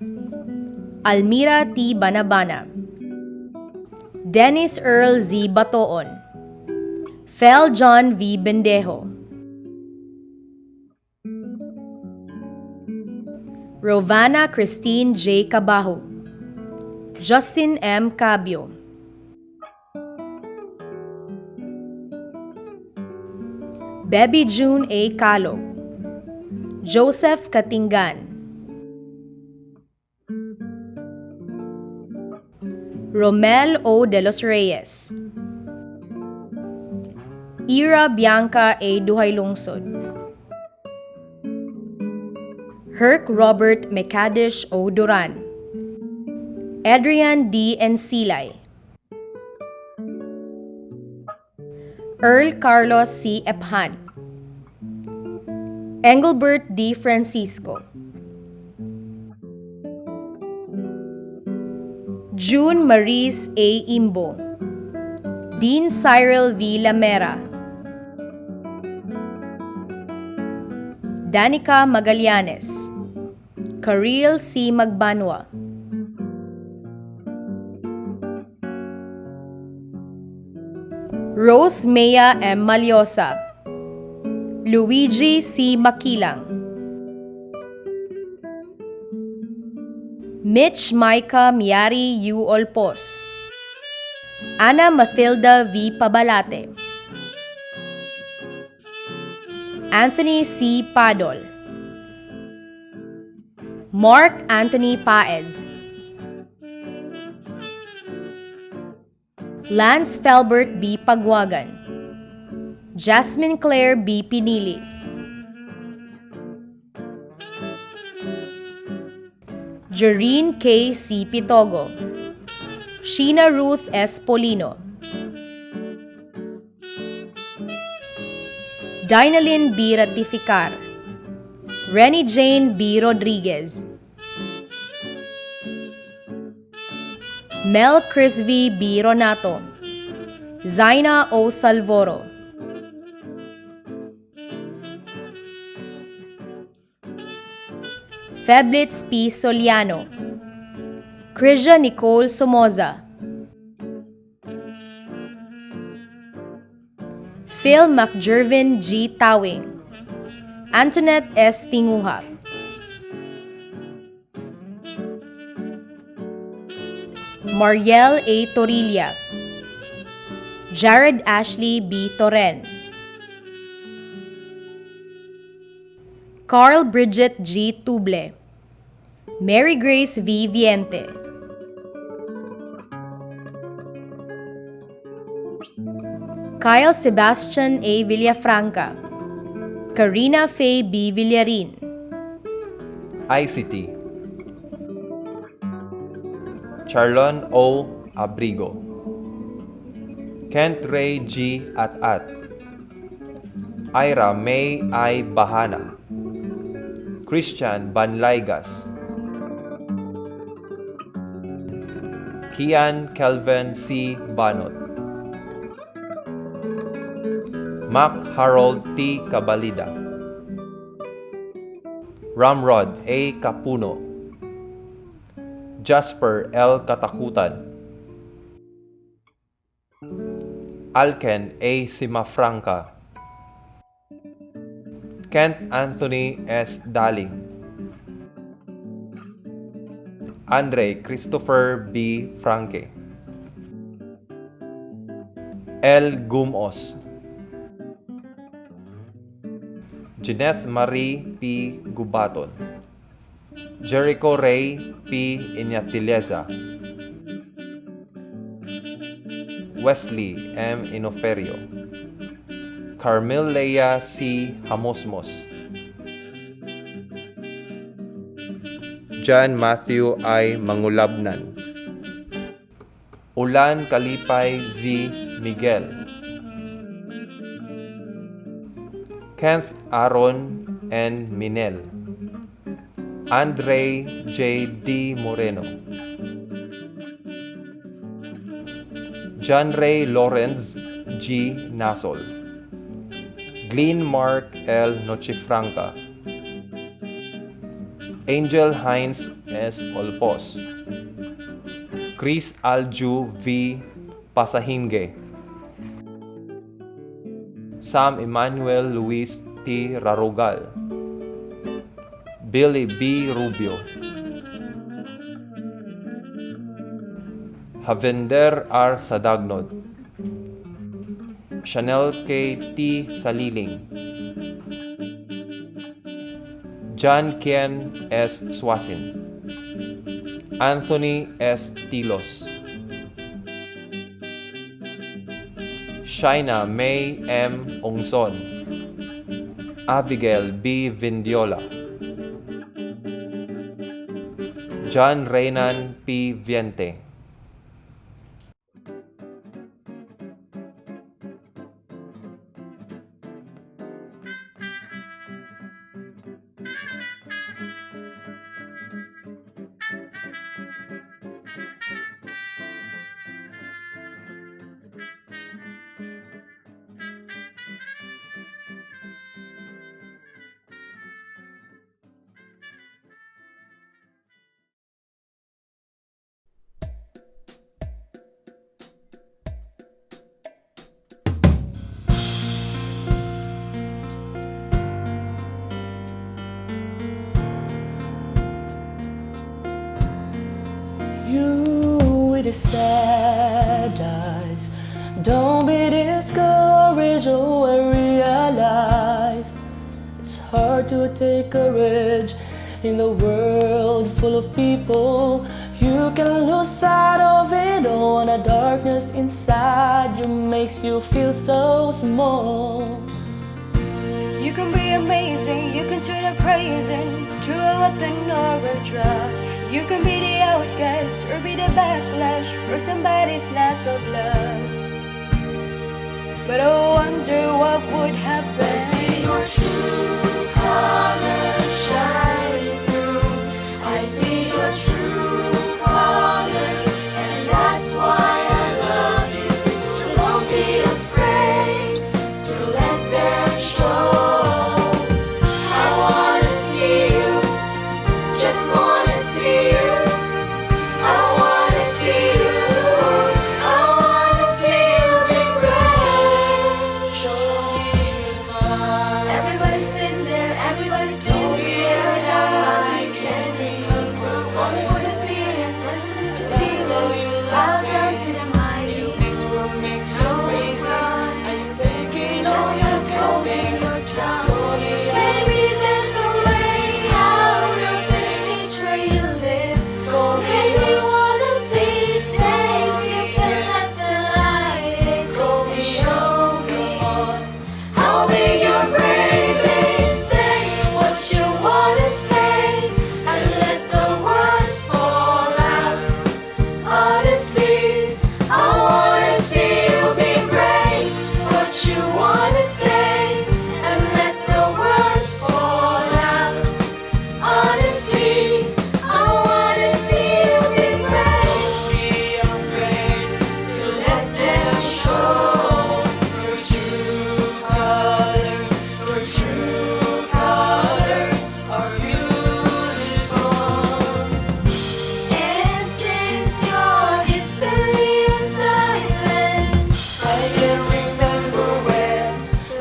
Almira T. Banabana, Dennis Earl Z. Batoon, Fel John V. Bendejo, Rovana Christine J. Cabajo, Justin M. Cabio, Bebby June A. Calog, Joseph Katingan, Romel O. De Los Reyes, Ira Bianca A. Duhaylungsod, Herc Robert Mecadish O. Duran, Adrian D. Encilay, Earl Carlos C. Ephan, Engelbert D. Francisco, June Maurice A. Imbo, Dean Cyril V. Lamera, Danica Magallanes, Karil C. Magbanwa, Rose Mea M. Malyosa, Luigi C. Makilang, Mitch Micah Miari U. Olpos, Ana Mathilda V. Pabalate, Anthony C. Padol, Mark Anthony Paez, Lance Felbert B. Pagwagan, Jasmine Claire B. Pinili, Jareen K. C. Pitogo, Sheena Ruth S. Polino, Dinalyn B. Ratificar, Renny Jane B. Rodriguez, Mel Chris V. B. Ronato, Zaina O. Salvoro, Feblitz P. Soliano, Krisha Nicole Somoza, Phil McJervin G. Tawing, Antoinette S. Tinguha, Mariel A. Torilla, Jared Ashley B. Torren, Carl Bridget G. Tuble, Mary Grace V. Viente, Kyle Sebastian A. Villafranca, Karina Faye B. Villarin, ICT, Charlon O. Abrigo, Kent Ray G. At, Ira May I. Bahana, Christian Banlaygas, Kian Kelvin C. Banot, Mac Harold T. Cabalida, Ramrod A. Capuno, Jasper L. Katakutan, Alken A. Simafranca, Kent Anthony S. Daling, Andre Christopher B. Franque, L. Gumos, Jeanette Marie P. Gubaton, Jericho Ray P. Inyatileza, Wesley M. Inoferio, Carmel Leia C. Hamosmos, John Matthew I. Mangulabnan, Ulan Kalipay Z. Miguel, Kenneth Aaron N. Minel, Andre J. D. Moreno, John Ray Lawrence G. Nasol, Glenn Mark L. Nochifranca, Angel Hines S. Olpos, Chris Alju V. Pasahinge, Sam Emmanuel Luis T. Rarugal, Billy B. Rubio, Havender R. Sadagnod, Chanel K. T. Saliling, John Ken S. Swasin, Anthony S. Tilos, Shaina May M. Ongson, Abigail B. Vindiola, John Reynan P. Viente, You with the sad eyes, don't be discouraged. Oh, I realize it's hard to take courage in the world full of people. You can lose sight of it all, and the darkness inside you makes you feel so small. You can be amazing, you can turn a praising to a weapon or a drug. You can be the outcast or be the backlash for somebody's lack of love. But I wonder what would happen. I see your true colors shining through. I see your true colors, and that's why I love you. So don't be afraid to let them show. I wanna see you, just wanna see you. I wanna see you, I wanna see you be brave. Show me your smile. Everybody's been there, everybody's been scared. I can remember. Falling for the fear and listen to the people. Bow down to the mighty. This world makes you crazy, and you're taking all your going your time. Maybe there's a way out of the hatred you live. Maybe one of these days you can let the light go and show me how big your brave is. Say what you wanna say and let the words fall out. Honestly, I wanna see you be brave. What you wanna say and let the words fall out. Honestly, I wanna see you be brave. Don't be afraid to let them show your true colors. Your true colors are beautiful. And since your history of silence, I can remember when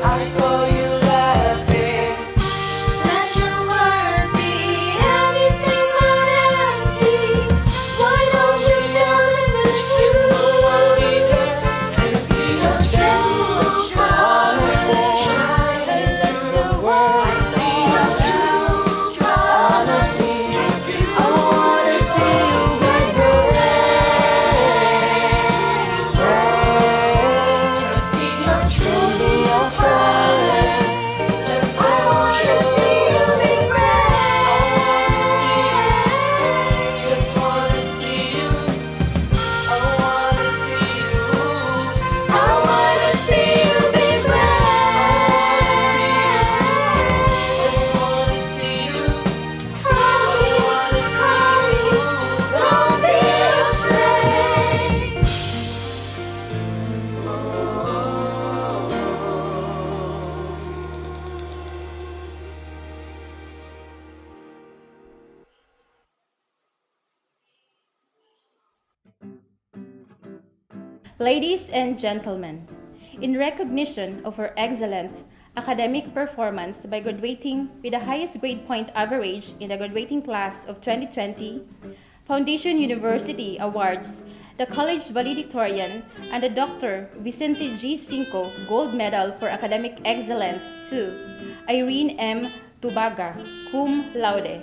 I saw you laughing. Let your words be anything Ladies and gentlemen, in recognition of her excellent academic performance by graduating with the highest grade point average in the graduating class of 2020, Foundation University awards the College Valedictorian and the Dr. Vicente G. Cinco Gold Medal for Academic Excellence to Irene M. Tubaga, cum laude.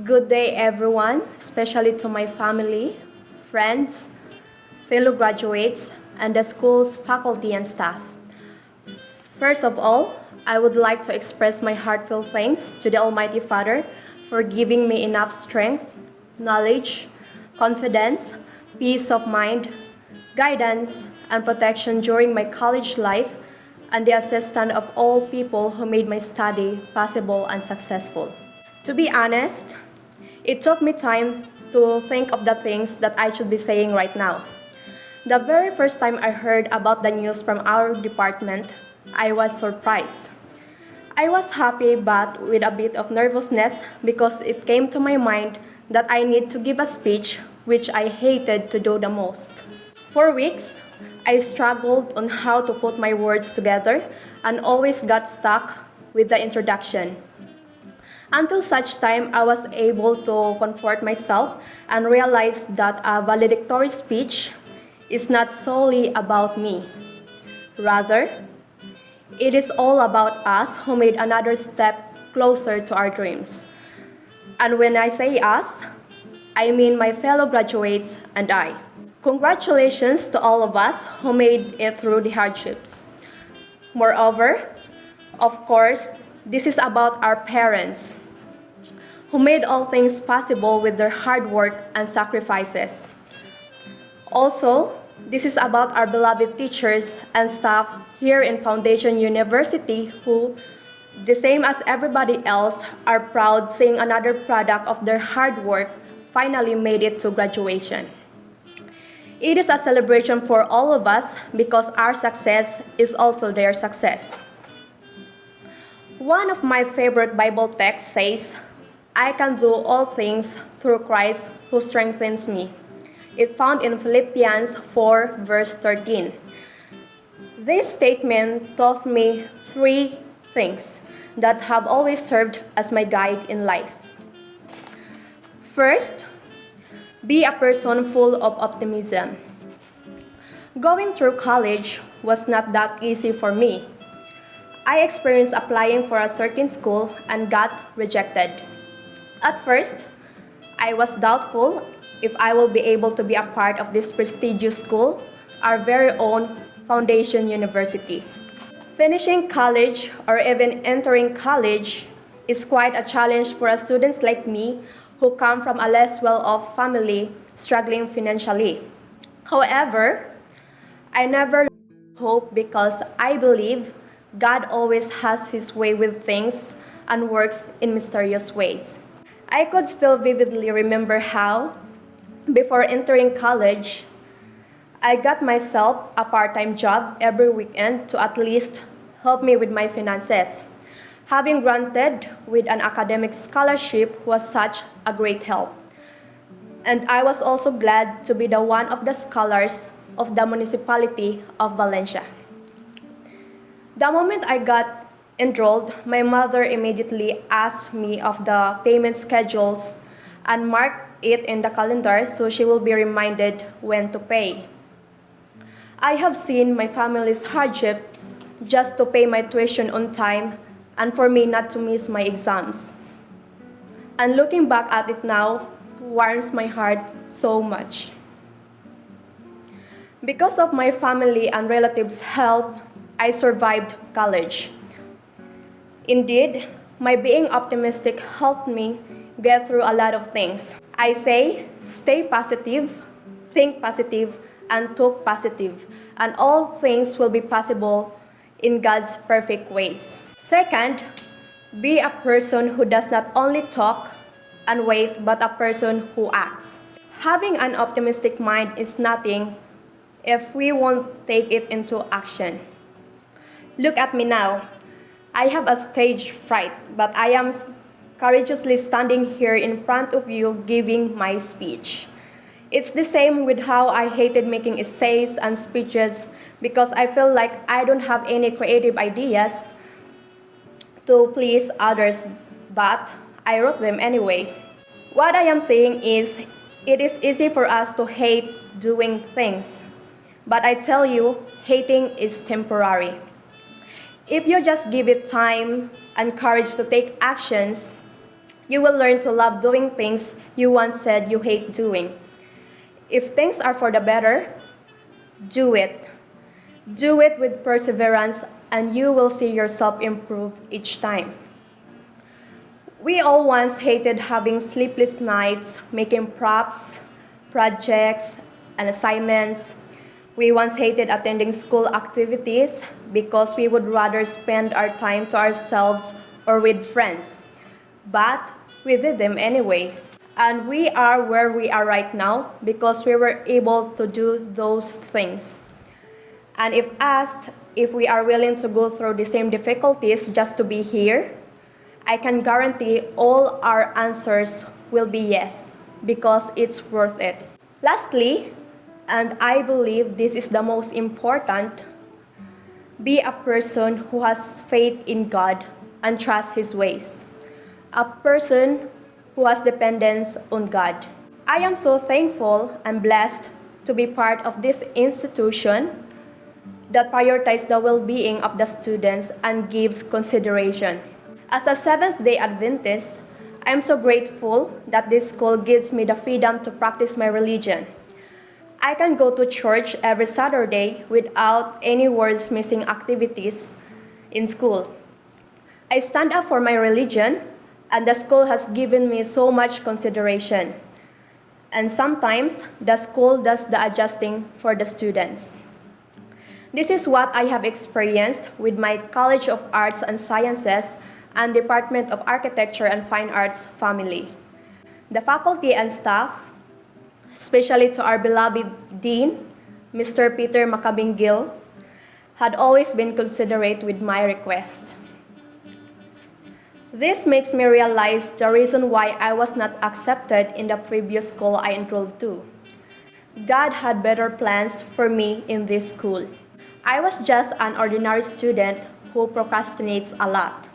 Good day, everyone, especially to my family, friends, fellow graduates, and the school's faculty and staff. First of all, I would like to express my heartfelt thanks to the Almighty Father for giving me enough strength, knowledge, confidence, peace of mind, guidance, and protection during my college life, and the assistance of all people who made my study possible and successful. To be honest, it took me time to think of the things that I should be saying right now. The very first time I heard about the news from our department, I was surprised. I was happy but with a bit of nervousness because it came to my mind that I need to give a speech, which I hated to do the most. For weeks, I struggled on how to put my words together and always got stuck with the introduction. Until such time, I was able to comfort myself and realize that a valedictory speech is not solely about me. Rather, it is all about us who made another step closer to our dreams. And when I say us, I mean my fellow graduates and I. Congratulations to all of us who made it through the hardships. Moreover, of course, this is about our parents, who made all things possible with their hard work and sacrifices. Also, this is about our beloved teachers and staff here in Foundation University who, the same as everybody else, are proud seeing another product of their hard work finally made it to graduation. It is a celebration for all of us because our success is also their success. One of my favorite Bible texts says, "I can do all things through Christ who strengthens me." It found in Philippians 4, verse 13. This statement taught me three things that have always served as my guide in life. First, be a person full of optimism. Going through college was not that easy for me. I experienced applying for a certain school and got rejected. At first, I was doubtful if I will be able to be a part of this prestigious school, our very own Foundation University. Finishing college or even entering college is quite a challenge for students like me who come from a less well-off family struggling financially. However, I never lost hope because I believe God always has His way with things and works in mysterious ways. I could still vividly remember how, before entering college, I got myself a part-time job every weekend to at least help me with my finances. Having granted with an academic scholarship was such a great help. And I was also glad to be the one of the scholars of the municipality of Valencia. The moment I got enrolled, my mother immediately asked me of the payment schedules and marked it in the calendar so she will be reminded when to pay. I have seen my family's hardships just to pay my tuition on time and for me not to miss my exams. And looking back at it now warms my heart so much. Because of my family and relatives' help, I survived college. Indeed, my being optimistic helped me get through a lot of things. I say, stay positive, think positive, and talk positive, and all things will be possible in God's perfect ways. Second, be a person who does not only talk and wait, but a person who acts. Having an optimistic mind is nothing if we won't take it into action. Look at me now. I have a stage fright, but I am courageously standing here in front of you giving my speech. It's the same with how I hated making essays and speeches because I feel like I don't have any creative ideas to please others, but I wrote them anyway. What I am saying is, it is easy for us to hate doing things, but I tell you, hating is temporary. If you just give it time and courage to take actions, you will learn to love doing things you once said you hate doing. If things are for the better, do it. Do it with perseverance, and you will see yourself improve each time. We all once hated having sleepless nights, making props, projects, and assignments. We once hated attending school activities because we would rather spend our time to ourselves or with friends. But we did them anyway. And we are where we are right now because we were able to do those things. And if asked if we are willing to go through the same difficulties just to be here, I can guarantee all our answers will be yes, because it's worth it. Lastly, and I believe this is the most important, be a person who has faith in God and trusts His ways. A person who has dependence on God. I am so thankful and blessed to be part of this institution that prioritizes the well-being of the students and gives consideration. As a Seventh-day Adventist, I am so grateful that this school gives me the freedom to practice my religion. I can go to church every Saturday without any words missing activities in school. I stand up for my religion, and the school has given me so much consideration. And sometimes, the school does the adjusting for the students. This is what I have experienced with my College of Arts and Sciences and Department of Architecture and Fine Arts family. The faculty and staff, especially to our beloved Dean, Mr. Peter Macabingil, had always been considerate with my request. This makes me realize the reason why I was not accepted in the previous school I enrolled to. God had better plans for me in this school. I was just an ordinary student who procrastinates a lot,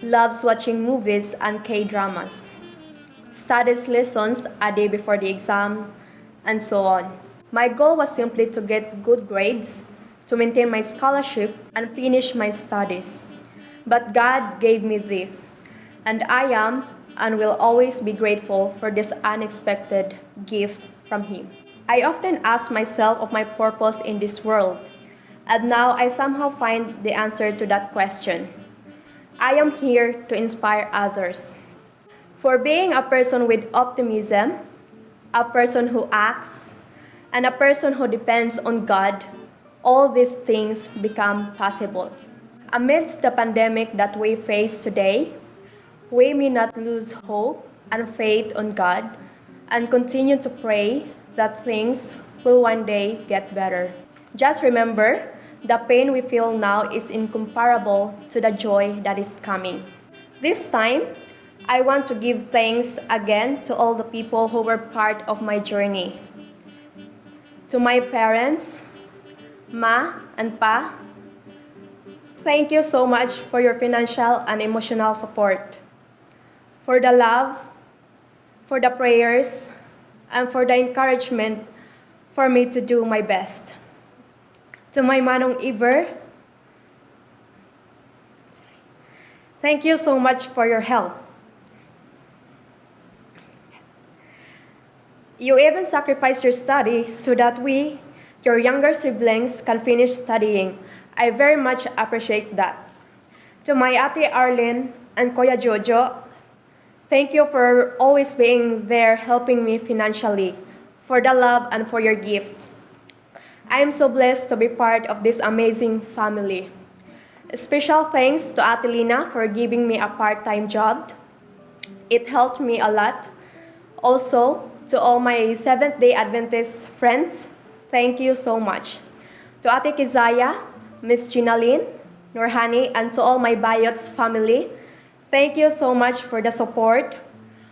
loves watching movies and K-dramas, studies lessons a day before the exam, and so on. My goal was simply to get good grades, to maintain my scholarship, and finish my studies. But God gave me this, and I am and will always be grateful for this unexpected gift from Him. I often ask myself of my purpose in this world, and now I somehow find the answer to that question. I am here to inspire others. For being a person with optimism, a person who acts, and a person who depends on God, all these things become possible. Amidst the pandemic that we face today, we may not lose hope and faith on God and continue to pray that things will one day get better. Just remember, the pain we feel now is incomparable to the joy that is coming. This time, I want to give thanks again to all the people who were part of my journey. To my parents, Ma and Pa, thank you so much for your financial and emotional support, for the love, for the prayers, and for the encouragement for me to do my best. To my Manong Iver, thank you so much for your help. You even sacrificed your study so that we, your younger siblings, can finish studying. I very much appreciate that. To my Ate Arlene and Kuya Jojo, thank you for always being there helping me financially, for the love and for your gifts. I am so blessed to be part of this amazing family. A special thanks to Ate Lina for giving me a part-time job. It helped me a lot. Also, to all my Seventh-day Adventist friends, thank you so much. To Ate Kizaya, Miss Ginaline, Norhani, and to all my Bayots family, thank you so much for the support,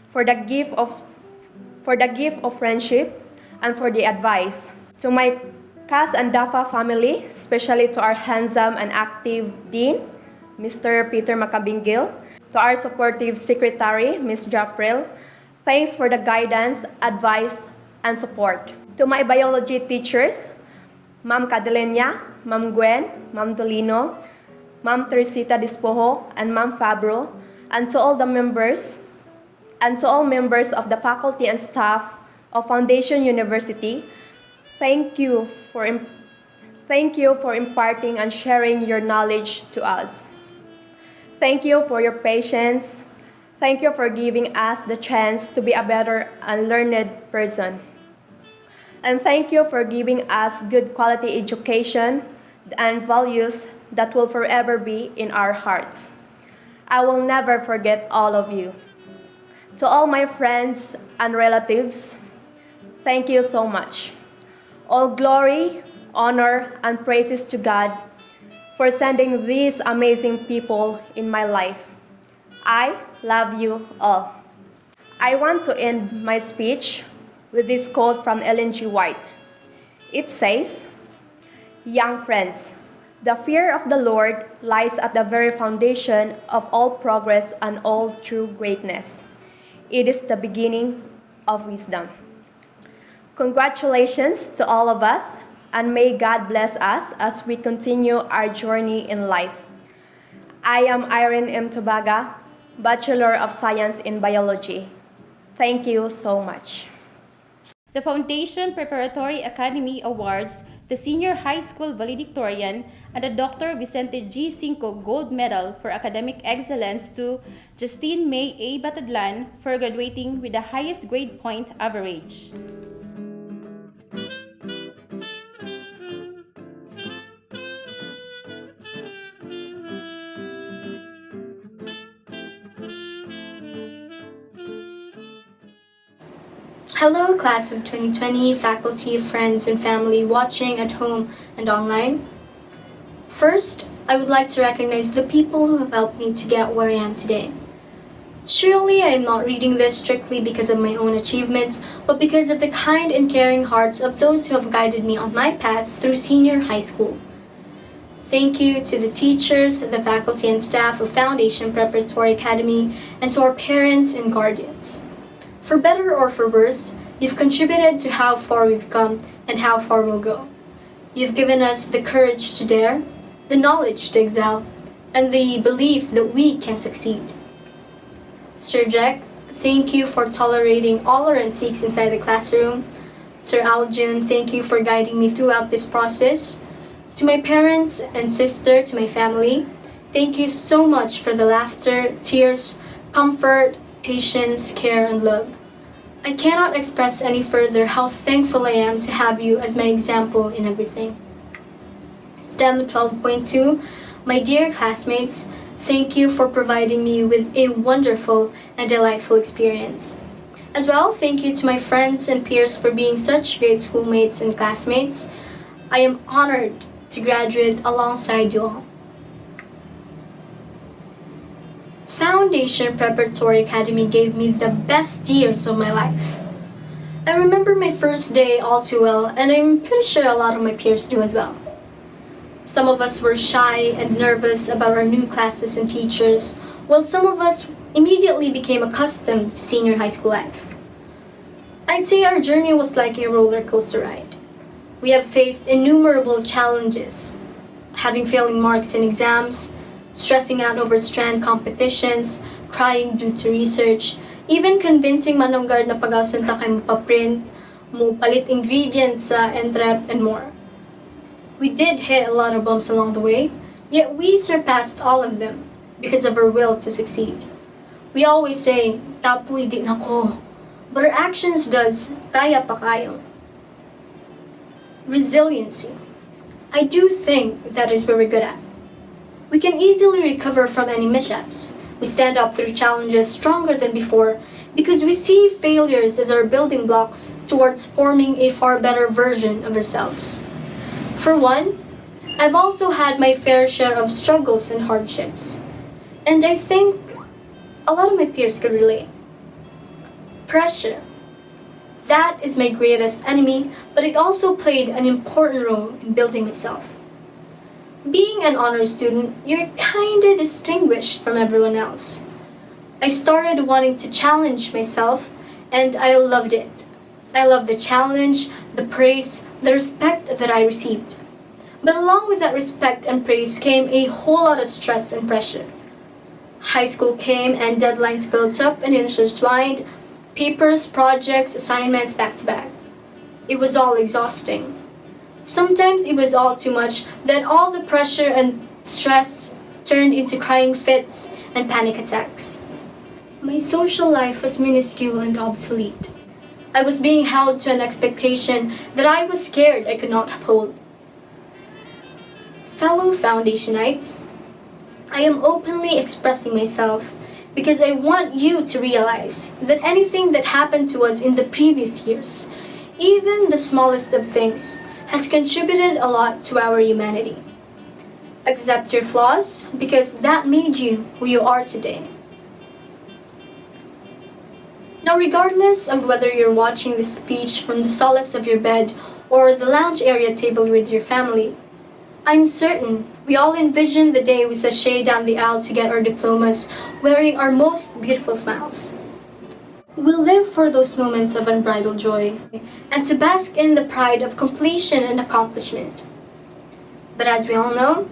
for the gift of friendship, and for the advice. To my Cas and Dafa family, especially to our handsome and active Dean, Mr. Peter Macabingil, to our supportive secretary, Ms. Japril, thanks for the guidance, advice, and support. To my biology teachers, Ma'am Cadelenia, Ma'am Gwen, Ma'am Dolino, Ma'am Teresita Dispojo, and Ma'am Fabro, and to all members of the faculty and staff of Foundation University, thank you for imparting and sharing your knowledge to us. Thank you for your patience. Thank you for giving us the chance to be a better and learned person. And thank you for giving us good quality education and values that will forever be in our hearts. I will never forget all of you. To all my friends and relatives, thank you so much. All glory, honor, and praises to God for sending these amazing people in my life. I love you all. I want to end my speech with this quote from Ellen G. White. It says, "Young friends, the fear of the Lord lies at the very foundation of all progress and all true greatness. It is the beginning of wisdom." Congratulations to all of us, and may God bless us as we continue our journey in life. I am Irene M. Tobaga, Bachelor of Science in Biology. Thank you so much. The Foundation Preparatory Academy awards the Senior High School Valedictorian and the Dr. Vicente G. Cinco Gold Medal for Academic Excellence to Justine May A. Batadlan for graduating with the highest grade point average. Hello, class of 2020, faculty, friends, and family watching at home and online. First, I would like to recognize the people who have helped me to get where I am today. Surely I am not reading this strictly because of my own achievements, but because of the kind and caring hearts of those who have guided me on my path through senior high school. Thank you to the teachers, the faculty and staff of Foundation Preparatory Academy, and to our parents and guardians. For better or for worse, you've contributed to how far we've come and how far we'll go. You've given us the courage to dare, the knowledge to excel, and the belief that we can succeed. Sir Jack, thank you for tolerating all our antiques inside the classroom. Sir Aljun, thank you for guiding me throughout this process. To my parents and sister, to my family, thank you so much for the laughter, tears, comfort, patience, care, and love. I cannot express any further how thankful I am to have you as my example in everything. STEM 12.2, my dear classmates, thank you for providing me with a wonderful and delightful experience. As well, thank you to my friends and peers for being such great schoolmates and classmates. I am honored to graduate alongside you all. Foundation Preparatory Academy gave me the best years of my life. I remember my first day all too well, and I'm pretty sure a lot of my peers do as well. Some of us were shy and nervous about our new classes and teachers, while some of us immediately became accustomed to senior high school life. I'd say our journey was like a roller coaster ride. We have faced innumerable challenges, having failing marks in exams, stressing out over strand competitions, crying due to research, even convincing manunggard na pag-ausenta kay mapaprint, mo palit ingredients sa entrep, and more. We did hit a lot of bumps along the way, yet we surpassed all of them because of our will to succeed. We always say, tapoy di nako, but our actions does, kaya pa kayo. Resiliency. I do think that is what we're good at. We can easily recover from any mishaps. We stand up through challenges stronger than before because we see failures as our building blocks towards forming a far better version of ourselves. For one, I've also had my fair share of struggles and hardships. And I think a lot of my peers could relate. Pressure. That is my greatest enemy, but it also played an important role in building myself. Being an honor student, you're kinda distinguished from everyone else. I started wanting to challenge myself, and I loved it. I loved the challenge, the praise, the respect that I received. But along with that respect and praise came a whole lot of stress and pressure. High school came and deadlines built up and intertwined, papers, projects, assignments back to back. It was all exhausting. Sometimes it was all too much that all the pressure and stress turned into crying fits and panic attacks. My social life was minuscule and obsolete. I was being held to an expectation that I was scared I could not uphold. Fellow Foundationites, I am openly expressing myself because I want you to realize that anything that happened to us in the previous years, even the smallest of things, has contributed a lot to our humanity. Accept your flaws because that made you who you are today. Now, regardless of whether you're watching this speech from the solace of your bed or the lounge area table with your family, I'm certain we all envision the day we sashay down the aisle to get our diplomas, wearing our most beautiful smiles. We'll live for those moments of unbridled joy and to bask in the pride of completion and accomplishment. But as we all know,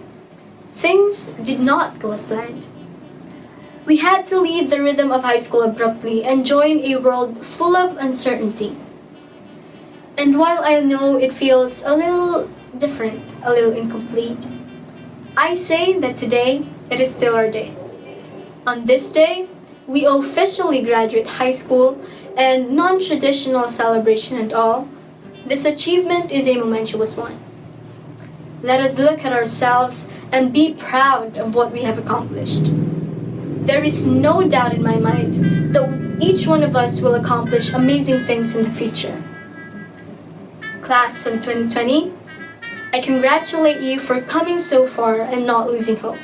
things did not go as planned. We had to leave the rhythm of high school abruptly and join a world full of uncertainty. And while I know it feels a little different, a little incomplete, I say that today it is still our day. On this day, we officially graduate high school and non-traditional celebration and all. This achievement is a momentous one. Let us look at ourselves and be proud of what we have accomplished. There is no doubt in my mind that each one of us will accomplish amazing things in the future. Class of 2020, I congratulate you for coming so far and not losing hope.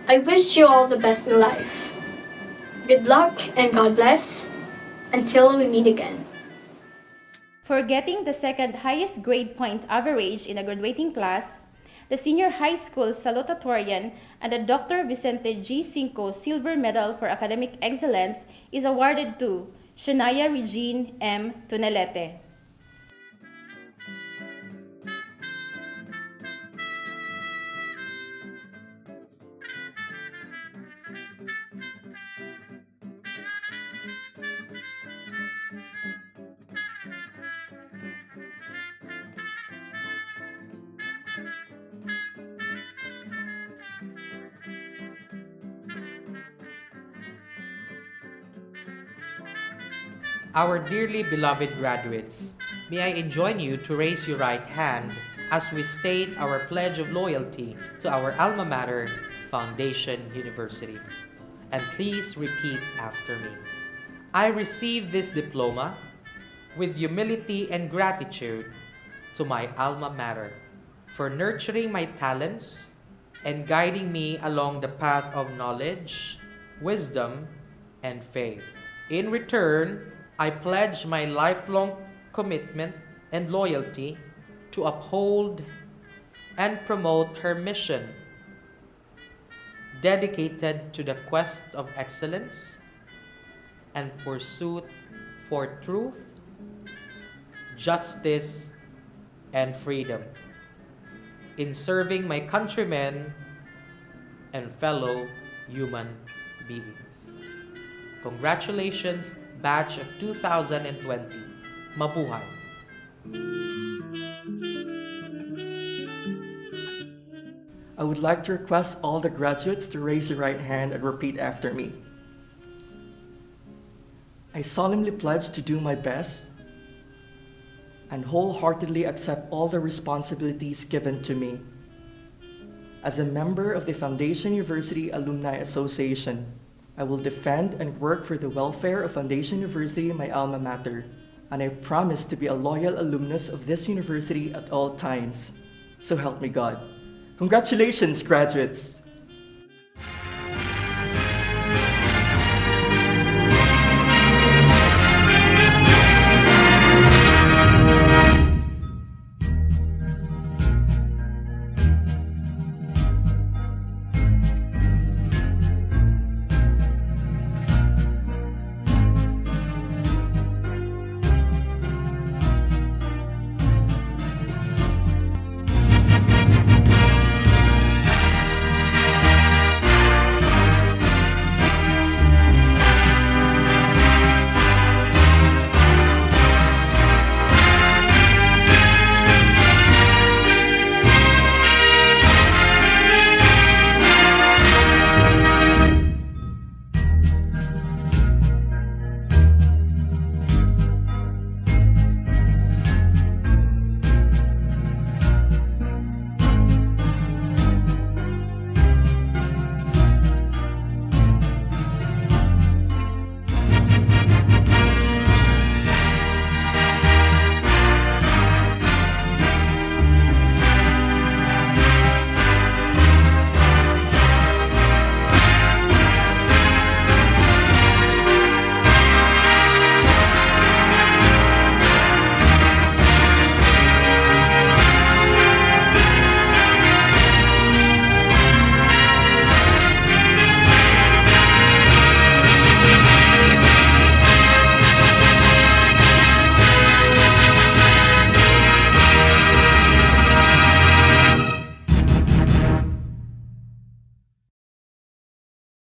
I wish you all the best in life. Good luck and God bless. Until we meet again. For getting the second highest grade point average in a graduating class, the Senior High School Salutatorian and the Dr. Vicente G. Cinco Silver Medal for Academic Excellence is awarded to Shania Regine M. Tunelete. Our dearly beloved graduates, may I enjoin you to raise your right hand as we state our pledge of loyalty to our alma mater, Foundation University. And please repeat after me. I receive this diploma with humility and gratitude to my alma mater for nurturing my talents and guiding me along the path of knowledge, wisdom, and faith. In return, I pledge my lifelong commitment and loyalty to uphold and promote her mission, dedicated to the quest of excellence and pursuit for truth, justice, and freedom in serving my countrymen and fellow human beings. Congratulations, Batch of 2020. Mabuhay! I would like to request all the graduates to raise your right hand and repeat after me. I solemnly pledge to do my best and wholeheartedly accept all the responsibilities given to me. As a member of the Foundation University Alumni Association, I will defend and work for the welfare of Foundation University, my alma mater, and I promise to be a loyal alumnus of this university at all times. So help me God. Congratulations, graduates!